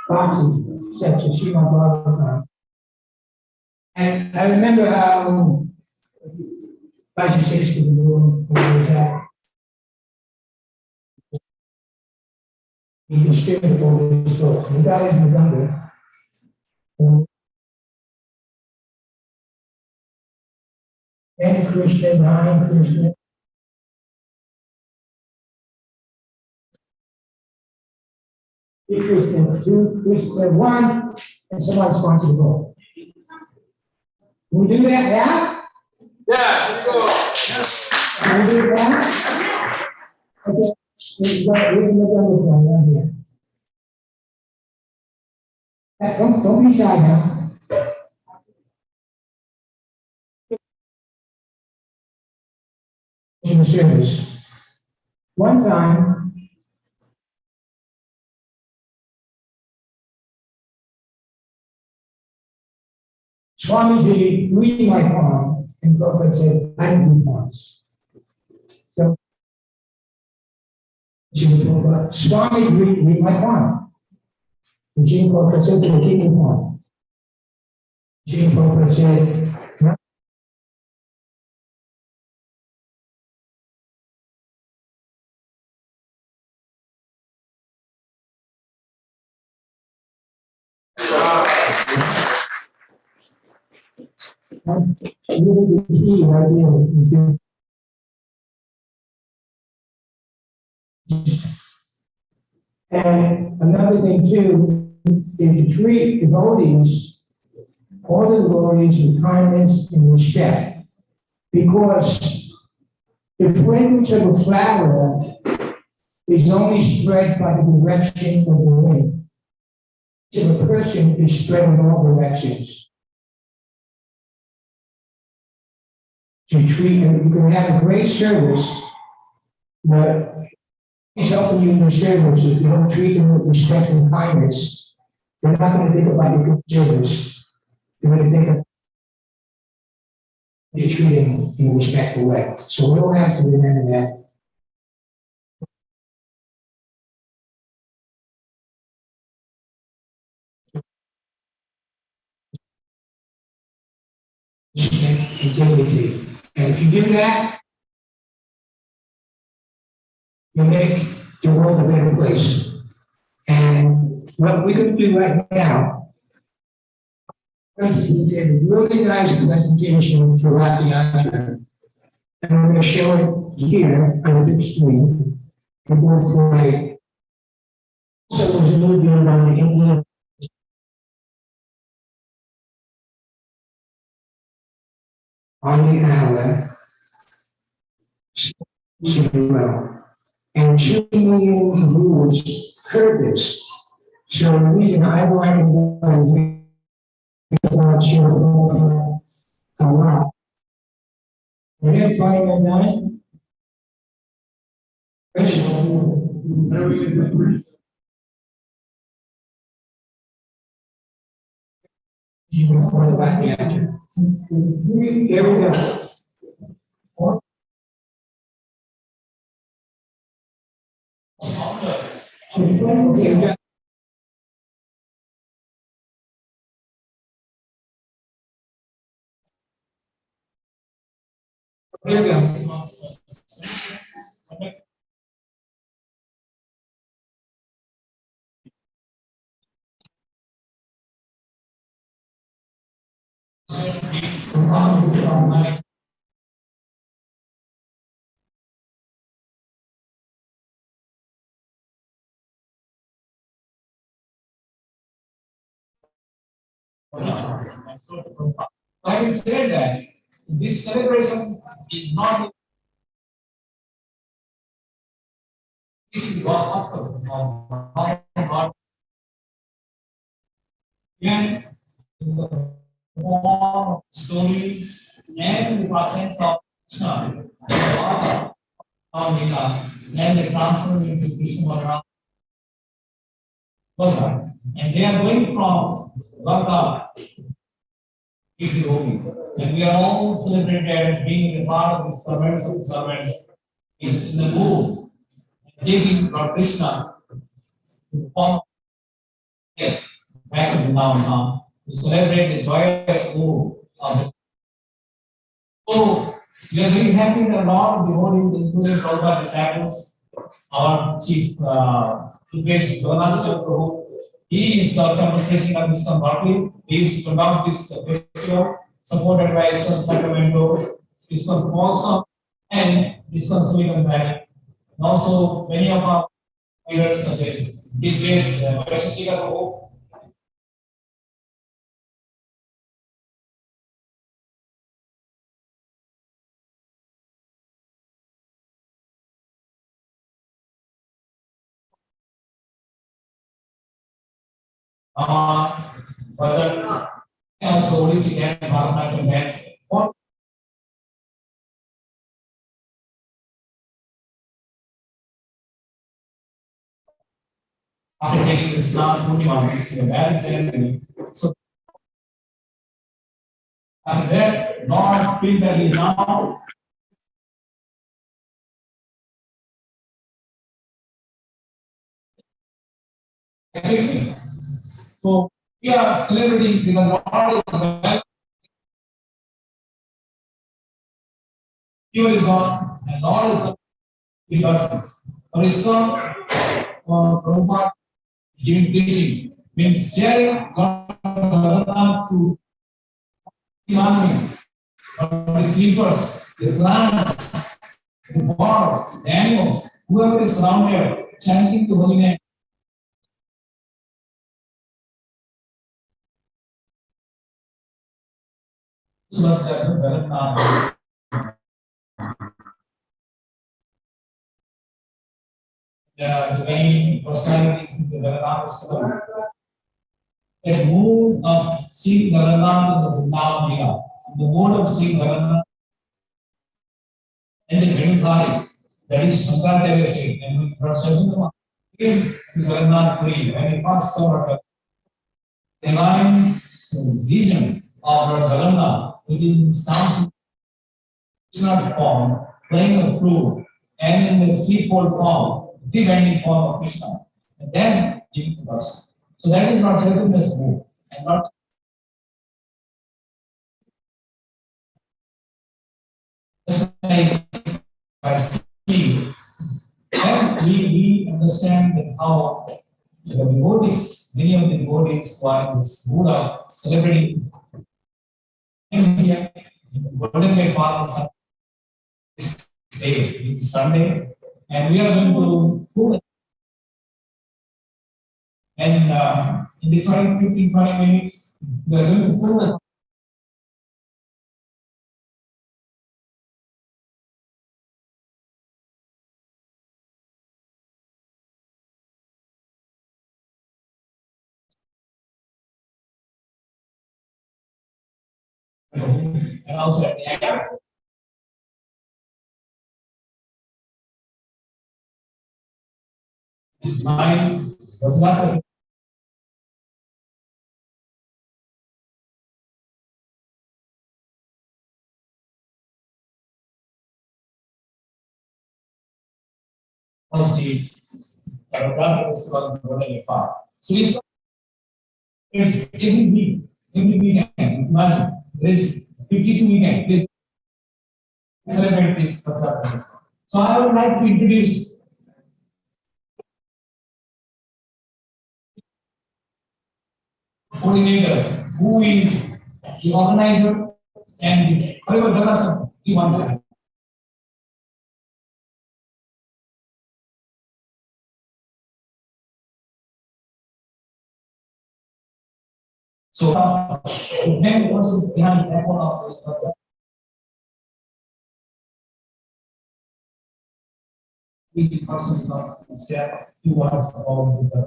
boxes, sets of Srimad Bhagavatam. And I remember how Vice Six to the room was that. He distributed all these books. We got it in November. And Krishna, nine Krishna. Krishna, two, Krishna, one, and somebody sponsored the book. Can we do that now? Yeah, here we go. Can we do it now? Okay. We're going to right here. Don't be shy now. In the service, One time, Swamiji reading my poem, and Prabhupada said, I do poems. So, Swami read my poem. And Jim Prabhupada said, to keep the poem. Jim Prabhupada said, no. Really the key idea is and another thing too, is to treat devotees, all the devotees with kindness and respect. Because the fragrance of a flower is only spread by the direction of the wind. If a person is spread in all directions. To treat them, you can have a great service, but he's helping you in your service. If you don't treat them with respect and kindness, they're not going to think about your good service. They're going to think of you treating them in a respectful way. So we don't have to remember that. And dignity. And if you do that, you make the world a better place. And what we're going to do right now, we did a really nice presentation throughout the afternoon. And I'm going to show it here on the big screen. And we'll play. So there's a movie on the Indian. On the hour. Well. And 2 million rules curb this. So the reason I want to a lot. When everybody got done, you can find about the actor. Here we go. Okay. Here we go. Having said that, this celebration is not the gospel of God. Again, in the form of stories and the pastimes of Krishna, and they transform into Krishna Balaram. And they are going from Balaram to the devotees. And we are all celebrated as being a part of the servants is in the mood, taking Lord Krishna to form back to now to celebrate the joyous mood of the. So we are very happy that a lot of devotees, including Prabhupada disciples, our chief Prabhu, he is the temple president of Eastern Berkeley. He used to conduct this festival, supported by Eastern Sacramento, Eastern Folsom, and Eastern Silicon Valley. And also many of our leaders, such as his base, Krishna Prabhu. Bhajan, and also Odissi dance, Bharatanatyam dance. after taking the Islam Purnima, this is a marriage ceremony. So after that, Lord feels that he now everything. So we are celebrating because Lord is well, He is gone, and Lord is because for Islam, Prabhupada giving preaching means sharing God to humanity, the creepers, the plants, the birds, the animals, whoever is around there, chanting the holy name. So that the main personalities in the Jagannath story. A mood of seeing Jagannath in the Vrindavan Leela, the mood of seeing Jagannath in the Vedukari, that is Shankaracharya said, and Prabhupada came to Jagannath Puri when he first saw the divine vision of Lord Jagannath within sounds Krishna's form, playing the flute, and in the threefold form, the bending form of Krishna, and then giving the verse. So that is not Chaitanya's move, and not just like by seeing. Then we understand that how the devotees, many of the devotees who are in this mood of celebrating India, in the Golden Gate Park on this day, which is Sunday, and we are going to pull. And in the 15, 20 minutes, we are going to pull the and also at the end, mine was not was the Prabhupada festival in Golden Gate Park. So it's every weekend, imagine, there is 52 weekend, please celebrate this Prabhupada festival. So I would like to introduce coordinator, who is the organizer and the Prabhupada he wants it. So, the 10 persons behind that one of the person wants to share two words about the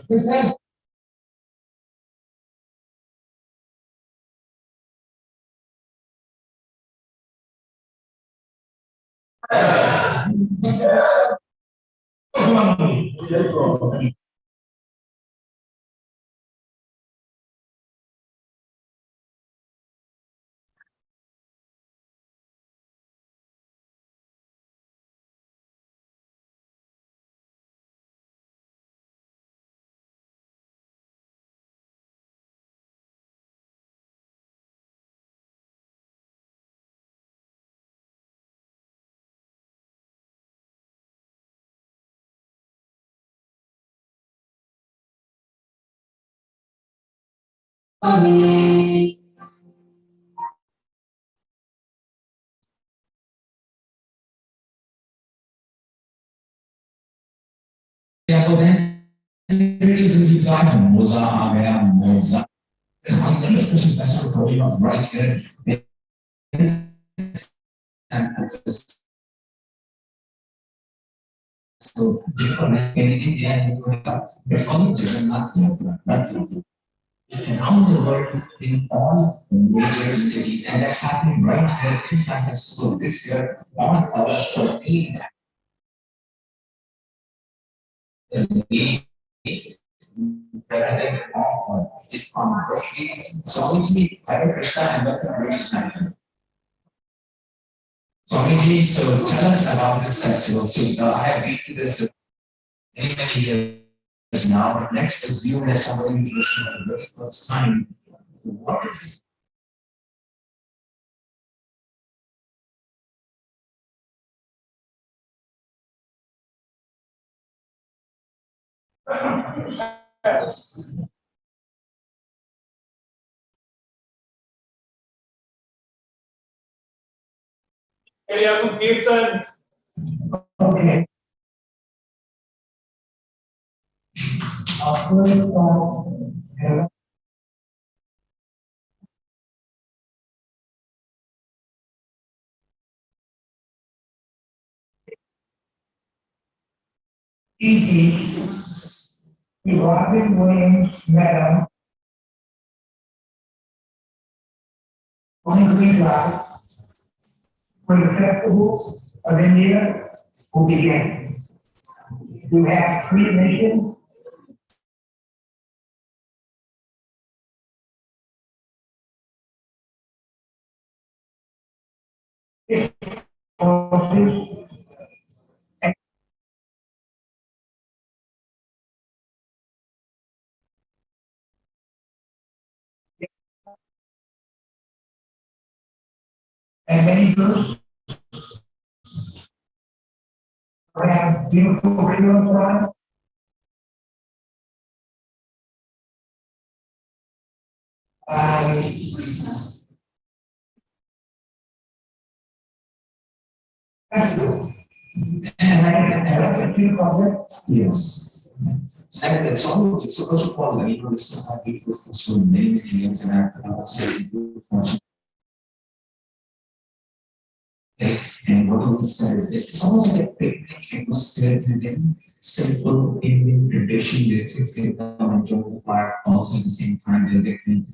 This has Yeah, but then there is a reply from Moza, Avera, Moza. There's one very special message coming up right here. So, in India, it's called Jagannath Yatra, not Yatra. Around the world, in all major cities, and that's happening right here inside the school this year on August 14th. The president of ISKCON Roshi, Swamiji, Hare Krishna, and welcome Krishna. Swamiji, so tell us about this festival. So I have been to this many years now, but next to you as somebody who's listening for the very first time, what is this? Kaya kung kirtan, Okay. Easy. Robin Williams, Madam. On Green Drive, for the festival of India will begin. We have free admission. Courses. And many groups have beautiful fields on. Yes. And it's all, it's supposed to call, you know, this have been discussed for many years, and I was very good fortune. And what he says, it's almost like a picnic atmosphere and then simple Indian tradition that kids can come and join the park, also at the same time they're getting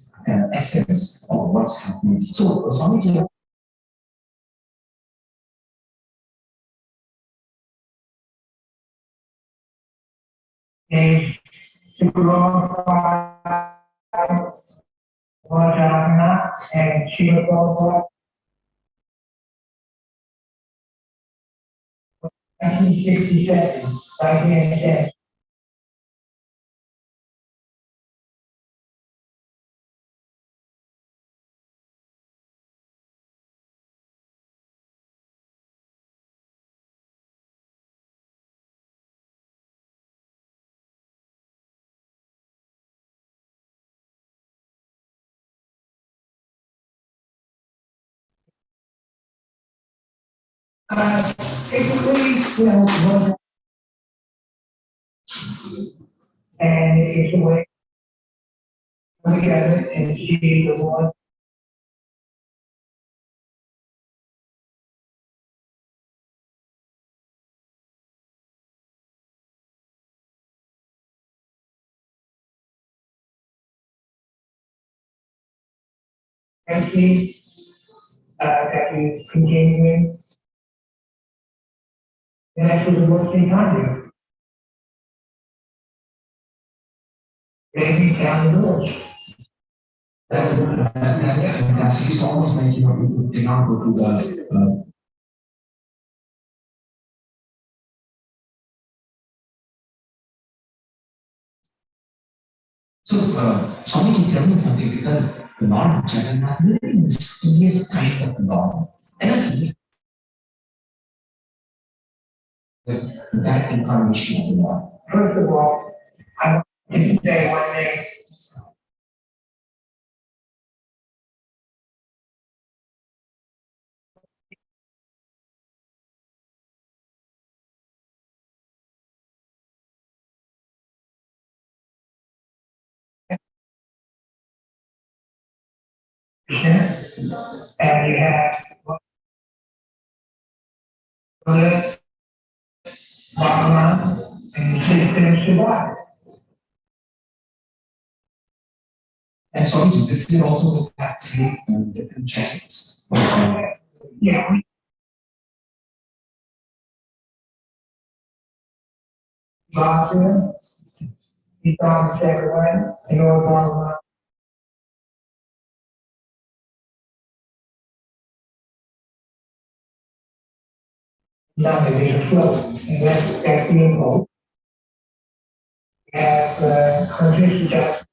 essence of what's happening. So, Swamiji, A glorify Vajrayana and Shiva Prabhupada. 1967, right here in Texas. Basically, you know, one, and it's a way together and see the one. And see that we continuing. And that's what the work being done. Maybe down the village. that's fantastic. It's almost like, you know, people cannot go to the so, Swamiji, tell me something because the Lord Jagannath is a very mysterious kind of Lord. And that's that incarnation of the Lord. First of all, I want to say one thing. And you have Buddha, Bhagavan, and you take things to God. And so this is also the technique and different chants. Yeah. Bhagavan, he comes everywhere, and all Bhagavan. Now they make a flow, and that's the info. And countries just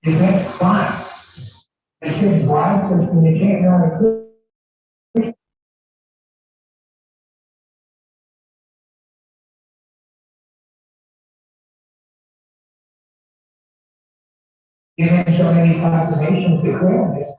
you can't find. It's just why, because when you can't run given so many populations to grow this.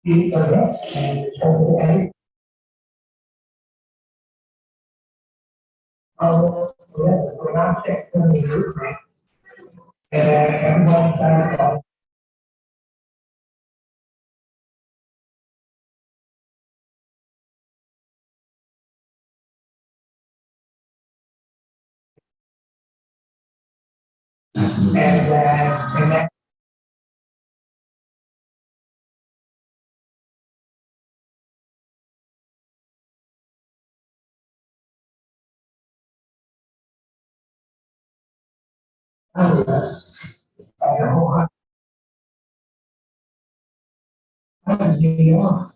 You forget, and it's over every. Oh, yes, we're not checking the movement. And everyone trying to. And that. I don't know how to get on.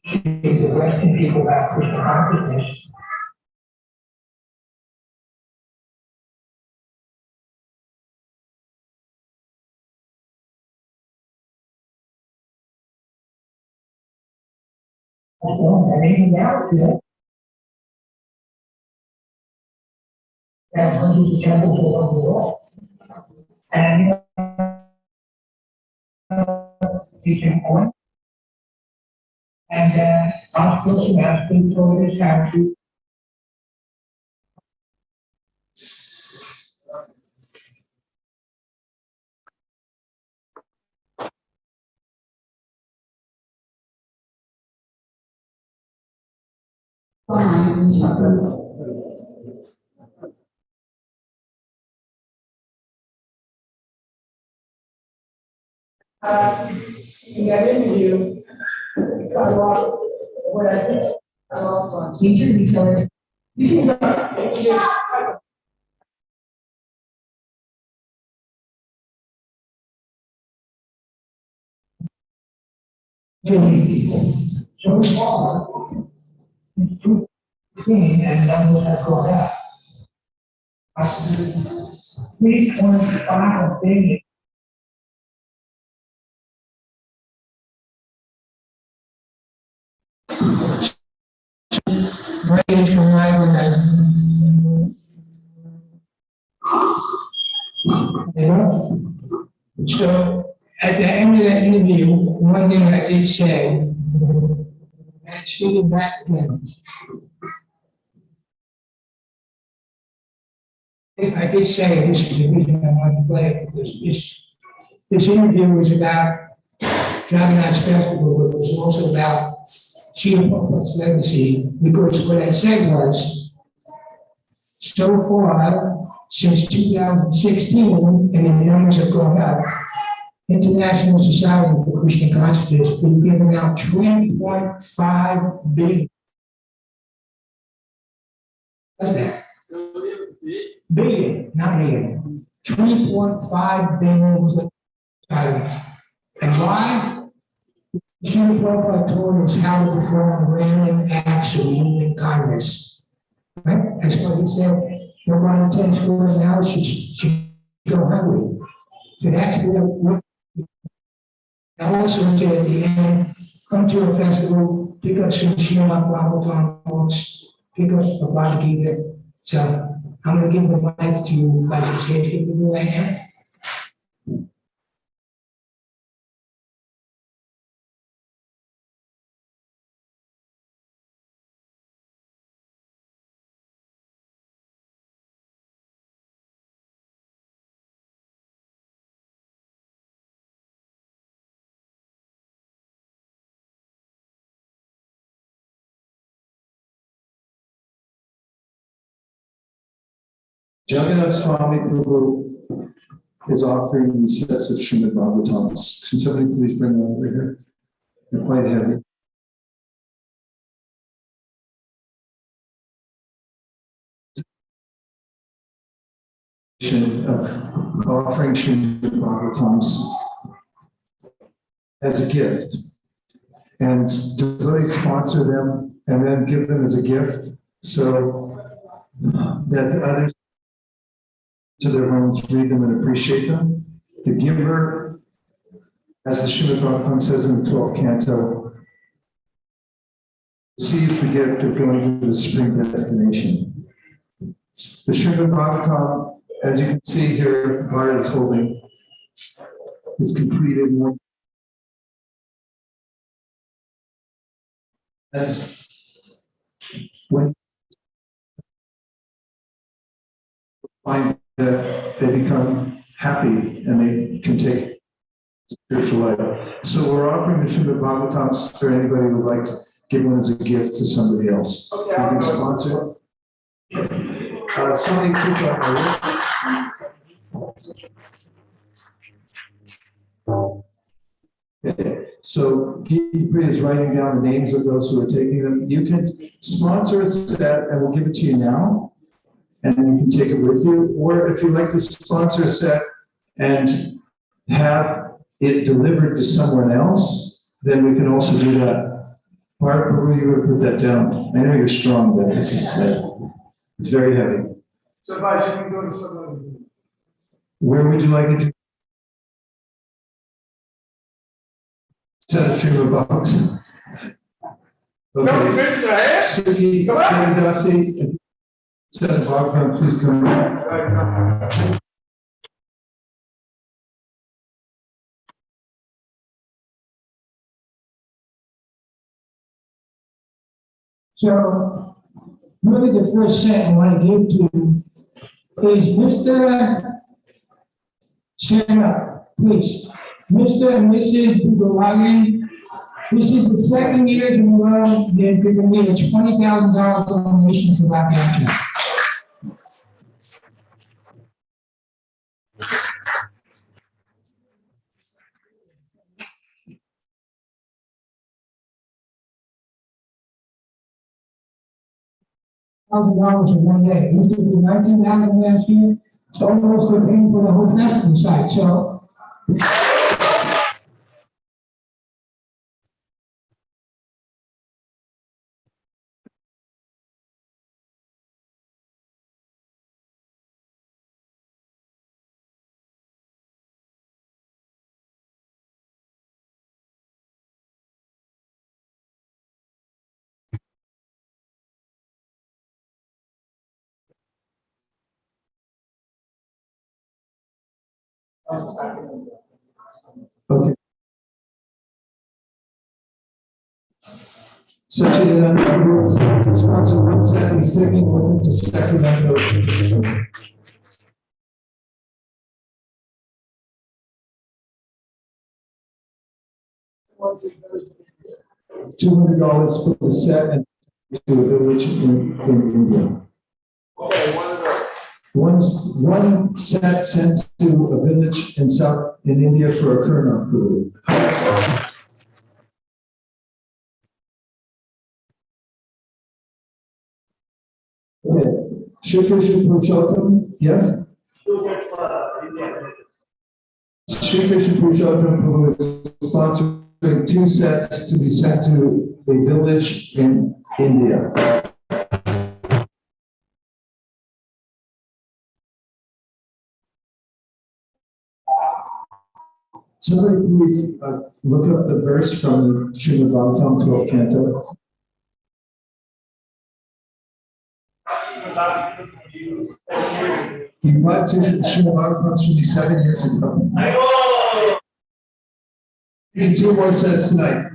It's the Western people about Krishna consciousness. And even now, that's hundreds of temples all over the world. And teaching point. And hospitals and asking for this country. In that interview, we talked about what I think. Major retailers. So far, it's too clean and numbers have gone up. 3.5 billion. Range from you know? So at the end of that interview, one thing I did say, and it's shooting back again. I did say this is the reason I wanted to play it, because this interview was about Jagannath's festival, but it was also about Srila Prabhupada's legacy, because what I said was, so far, since 2016, and the numbers have gone up, International Society for Krishna Consciousness has been giving out 3.5 billion. What's that? Billion, not million. 3.5 billion was the society. And why? Srila Prabhupada told us how to perform random acts of human kindness. Right? That's what he said. Nobody intends for an hour should go hungry. So that's what I also said at the end, come to a festival, pick up some Srimad Bhagavatam books, pick up a Bhagavad Gita. So I'm going to give the mic to Vice Chair to do right now. Jagannath Swami Prabhu is offering these sets of Srimad Bhagavatams. Can somebody please bring them over here? They're quite heavy. Of offering Srimad Bhagavatams as a gift. And to really sponsor them and then give them as a gift so that the others to their homes read them and appreciate them. The giver, as the Srimad Bhagavatam says in the 12th canto, receives the gift of going to the spring destination. The Srimad Bhagavatam, as you can see here, Bharat is holding, is completed in one. As when find that they become happy and they can take spiritual life. So we're offering the Srimad Bhagavatams for anybody who would like to give one as a gift to somebody else. Okay, You can sponsor it. Somebody keep up my list. Okay. So Geeta Priya is writing down the names of those who are taking them. You can sponsor a set and we'll give it to you now. And you can take it with you, or if you'd like to sponsor a set and have it delivered to someone else, then we can also do that. Bart, where are you going to put that down? I know you're strong, but this is it's very heavy. So, Baj, you can go to someone. Where would you like it to? Set of Srimad Bhagavatam. Okay. Krishna, eh? Suki, Karidasi, set of Bhagavatam, please come. So, really the first set I want to give to you is Mr. Stand up, please. Mr. and Mrs. Bugawagi, this is the second year in a row they've given me a $20,000 donation for Black Action. $1,000 in one day. It used to be 19,000 last year. It's almost they're paying for the whole festival site. So Okay. Satchidananda sponsor one set, he's taking with him to Sacramento. $200 for the set and to a village in India. Okay, one of those. One set sent to a village in India for a Kurnoth guru. Okay, Shri Krishna Purushottam, yes? Shri Krishna Purushottam Prabhu is sponsoring 2 sets to be sent to a village in India. Somebody please look up the verse from the Srimad Bhagavatam 12th canto. You brought to Srimad Bhagavatam 7 years ago. We need 2 more sets tonight.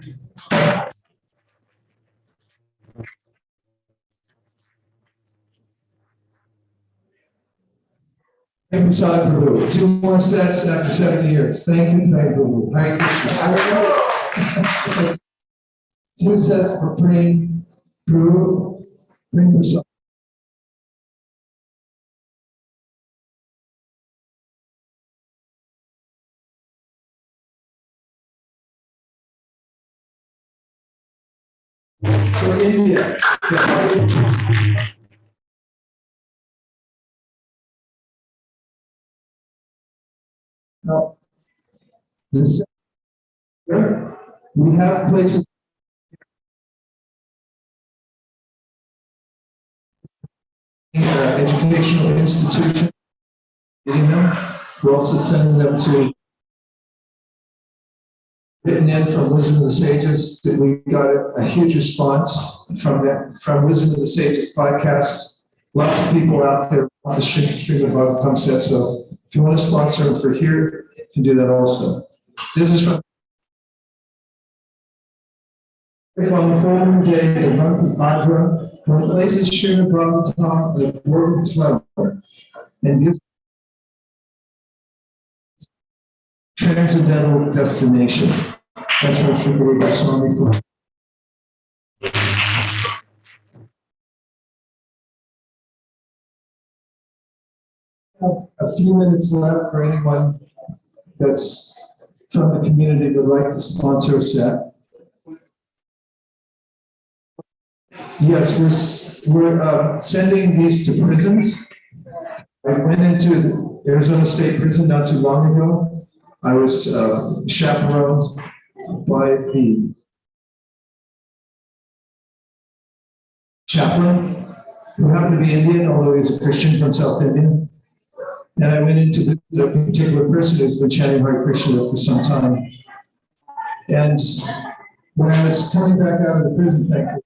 Prabhupada Prabhu, 2 more sets after 7 years. Thank you, Prabhu. Hare Krishna. 2 sets for praying Prabhu. Bring yourself. For India. Now, this, we have places. Educational institution, getting them. We're also sending them to written in from Wisdom of the Sages. That we got a huge response from that, from Wisdom of the Sages podcast. Lots of people out there on the stream of Bhagavatam set. So if you want to sponsor them for here, you can do that also. This is from. If on the following day, the month of Adra, one places Srimad Bhagavatam on a golden flower and gives transcendental destination. That's what Sri Guru Goswami for. A few minutes left for anyone that's from the community that would like to sponsor a set. Yes, we're sending these to prisons. I went into Arizona State Prison not too long ago. I was chaperoned by the chaplain, who happened to be Indian, although he's a Christian from South India. And I went into the particular person who's been chanting Hare Krishna for some time. And when I was coming back out of the prison, thankfully,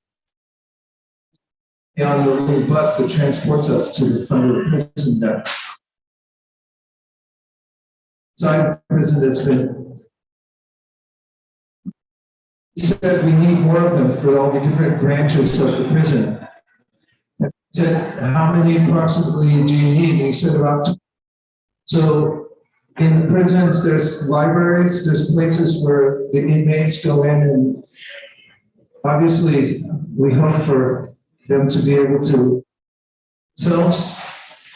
on the little bus that transports us to the front of the prison deck. Inside the prison that's been, he said we need more of them for all the different branches of the prison. And he said, how many approximately do you need? And he said about 2. So in the prisons, there's libraries, there's places where the inmates go in, and obviously we hope for them to be able to themselves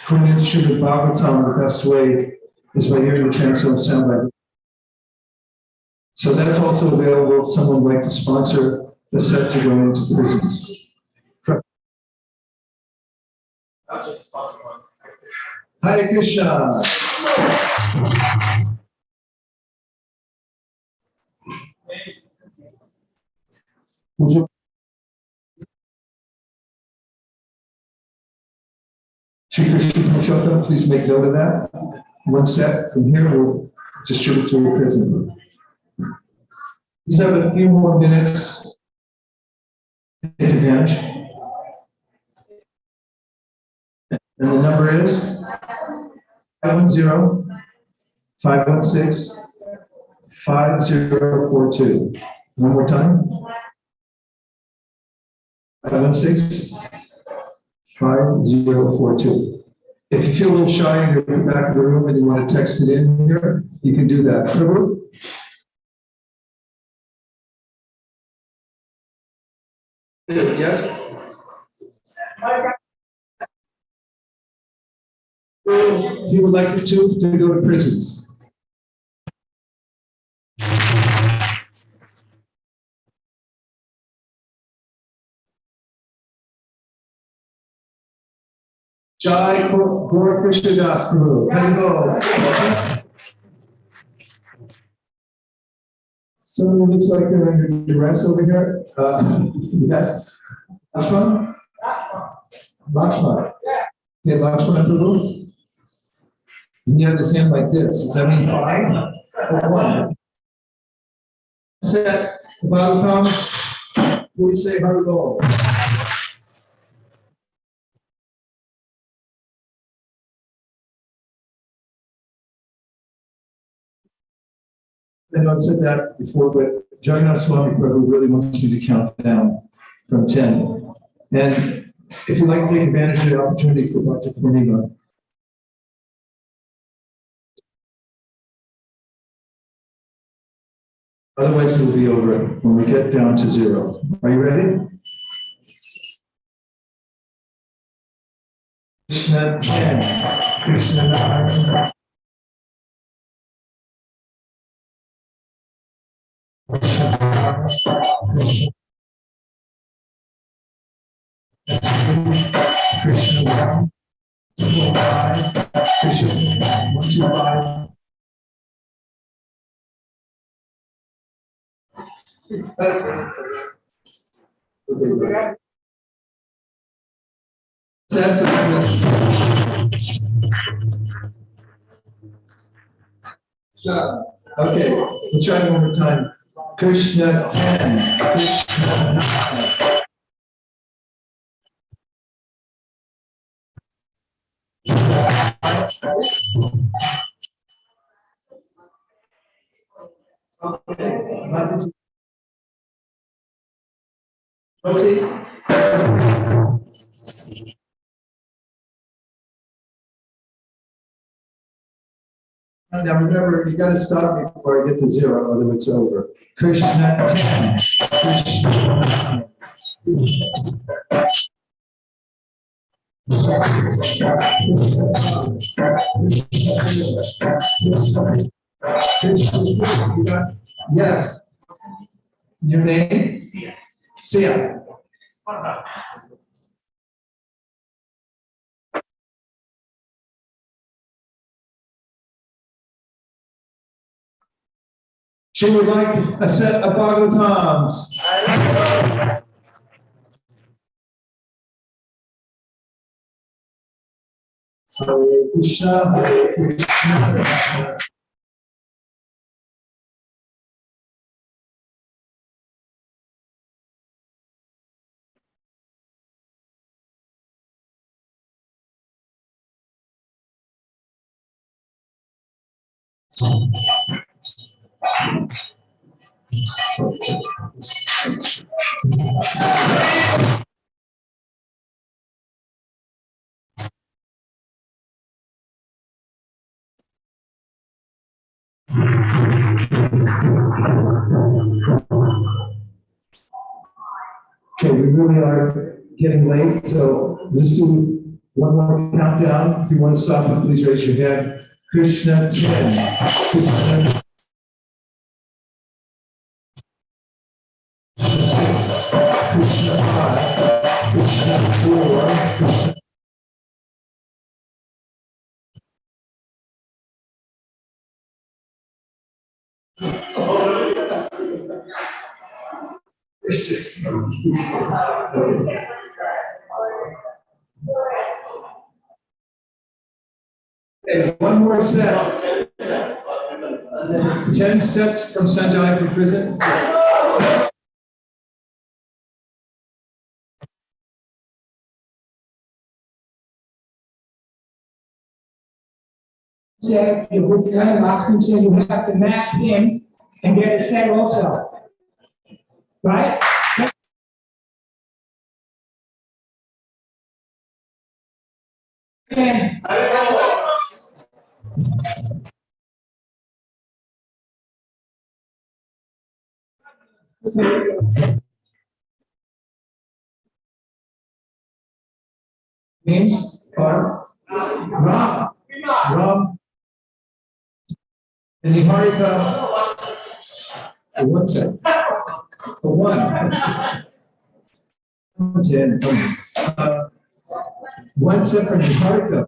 communicate with Bhagavatam the best way is by hearing the transcendental sound bite. So that's also available if someone would like to sponsor a set to go into prisons. Hare Krishna. Would you? Shri Krishna Purushottam, please make note of that. One set from here will distribute to your prison. Let's have a few more minutes. Advantage. And the number is 510-516-5042. One more time. 516-5042. If you feel a little shy and you're in the back of the room and you want to text it in here, you can do that. Prabhu? Yes? He would like you to go to prisons. Jai Gaur Krishna Das Prabhu. Hari. Someone looks like they're under duress over here. Yes. Lakshman? Lakshman. Yeah, Lakshman Prabhu. You have his hand like this. Does that mean 5 or 1? Set. Bhagavatam. Please say Hari Bol. I know I said that before, but Jagannath Swami Prabhu really wants me to count down from 10. And if you'd like to take advantage of the opportunity for Bhakti Purnima, otherwise it will be over when we get down to 0. Are you ready? Krishna 10, Krishna 9. Krishna 1, 2, 5, Krishna 1, 2, 5. Okay, we'll try it one more time. Krishna 10, Krishna 9. Okay. Now remember, you got to stop me before I get to 0, otherwise it's over. Krishna 10, Krishna 9. Yes. Your name? Sia. She would like a set of Bhagavatams. Hare Krishna, Hare Krishna, Krishna. Okay, we really are getting late, so let's do one more countdown. If you want to stop, please raise your hand. Krishna 10, Krishna 6, Krishna 5, Krishna 4, Krishna. Okay, one more set. 10 sets from Sanjay from prison. Said, you would Lachlan said you have to match him and get a set also. Right? And Names are Ram. Ram. And the Harika. One second. One. 10. One second. Harika.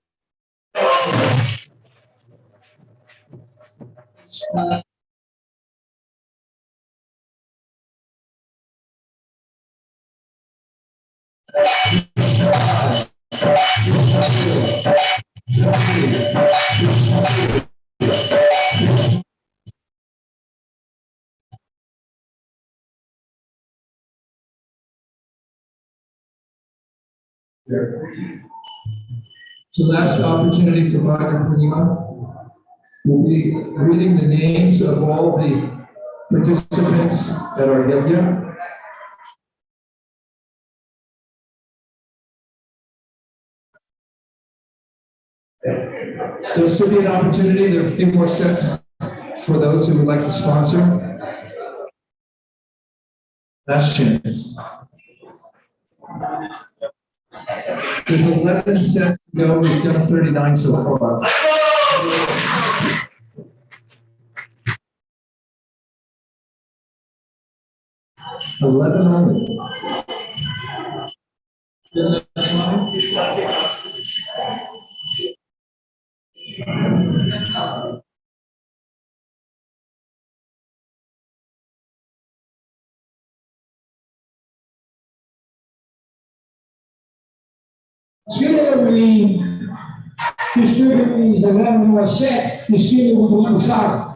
So last opportunity for Bhagavad Purnima. We'll be reading the names of all the participants at our yajna. There'll still be an opportunity. There are a few more sets for those who would like to sponsor. Last chance. There's 11 sets to go. We've done 39 so far. $11 only. Sooner we distribute these 11 more sets, the sooner we will decide.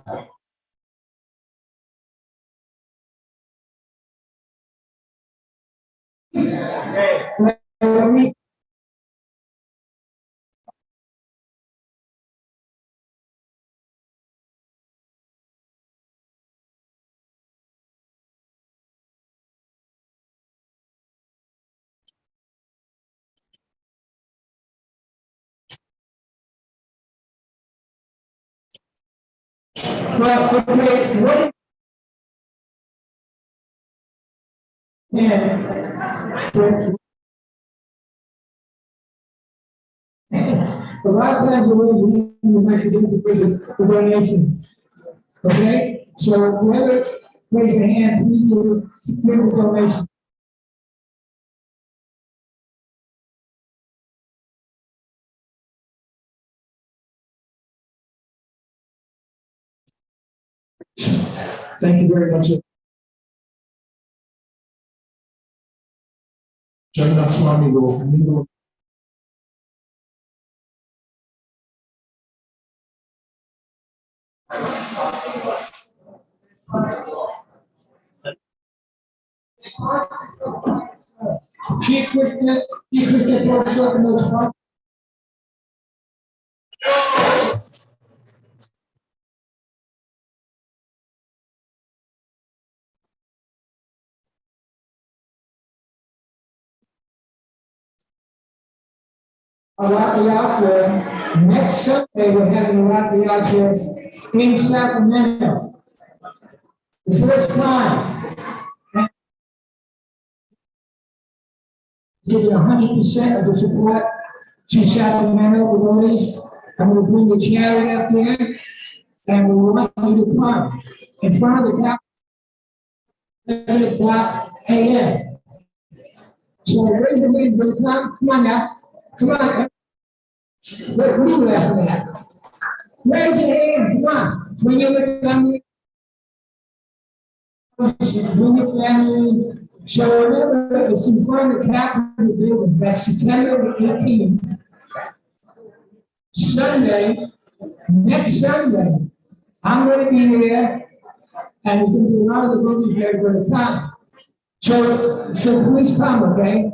Well, okay, what? Yes. A lot of times the way we might be doing the donation. Okay? So whoever raise their hand, please do give the donation. Thank you very much. Jagannath Swami will Chief Krishna told us something that's fun. A Rathayatra. Next Sunday, we're having a Rathayatra in Sacramento. The first time. Giving 100% of the support to Sacramento devotees. I'm going to bring the chariot up there, and we want you to come in front of the Capitol, 11 o'clock a.m. So raise the hand, but come on now. Come on. What are you laughing at? Raise your hand, come on. Bring your family. Bring your family. So remember, it's in front of the Capitol building. That's September the 18th. Sunday, next Sunday, I'm going to be there, and there's going to be a lot of the brothers there going to come. So please come, okay?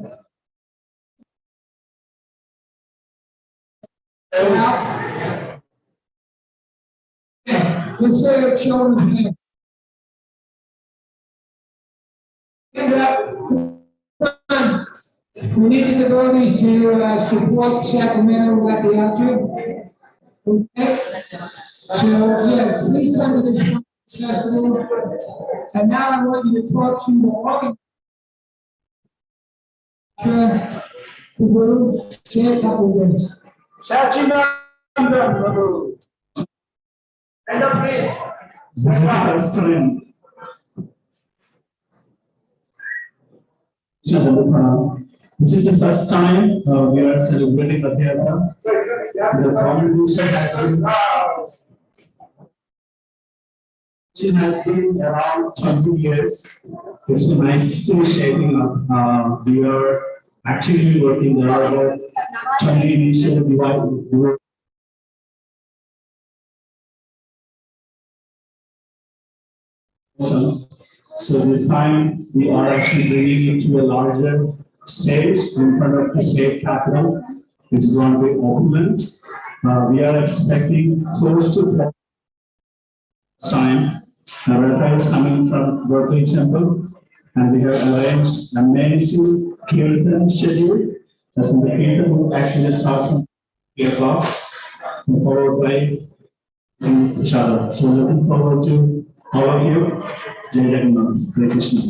Consider children's hand. Stand up. We need the devotees to support Sacramento at the altar. Okay? So, yeah, please come to this festival. And now I want you to talk to the Guru, say a couple of words. Sachinanda Prabhu. End of please. This is the first time. This is the first time we are celebrating Rath Yatra. The contribution has been around 20 years. It's been nicely shaping up. We are actively working there about 20 initial divide. So this time we are actually bringing it to a larger stage in front of the state capital. It's going to be opulent. We are expecting close to time. Ratha is coming from Berkeley Temple, and we have arranged an amazing Kirtan schedule. That's the Kirtan will actually start from 3 o'clock, followed by singing Prashada. So looking forward to all of you. Jai Jagannath, Hare Krishna.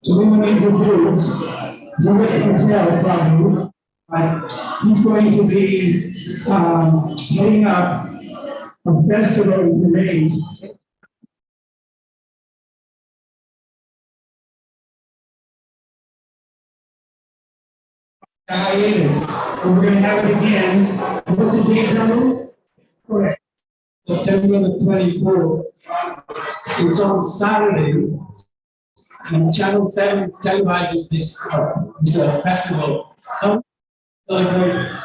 So we will need the groups, do it himself, probably, but he's going to be, heading up a festival in May. And we're gonna have it again, what's the date number? Correct. September the 24th. It's on Saturday. And Channel 7 televises this festival. Celebrate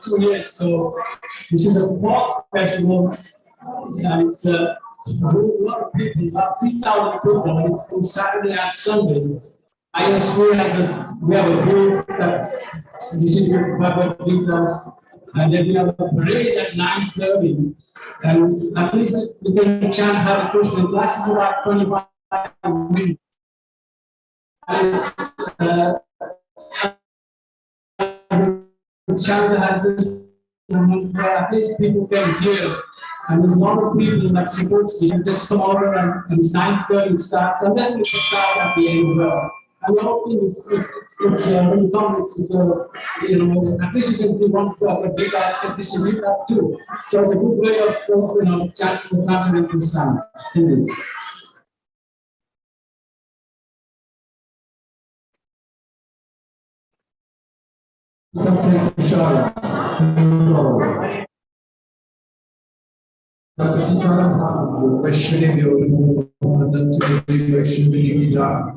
2 years. So this is a folk festival. And it's a lot of people, about 3,000 people from Saturday and Sunday. ISP we have a group that distributes Bhagavad Gita, and then we have a parade at 9:30. And at least we can chant Hare Krishna. Classes about 25 minutes. Chant Hare Krishna, at least people can hear And there's a lot of people that supports this, and just come over and it's 9:30 it starts, and then we can start at the end as well. And the whole thing is, when you come, at least you can do one bit at least you need that too. So it's a good way of, chanting the transcendental sound. Indeed. Something Kushara. Vashvini Vyomu, Anantati Vashvini Vijaya.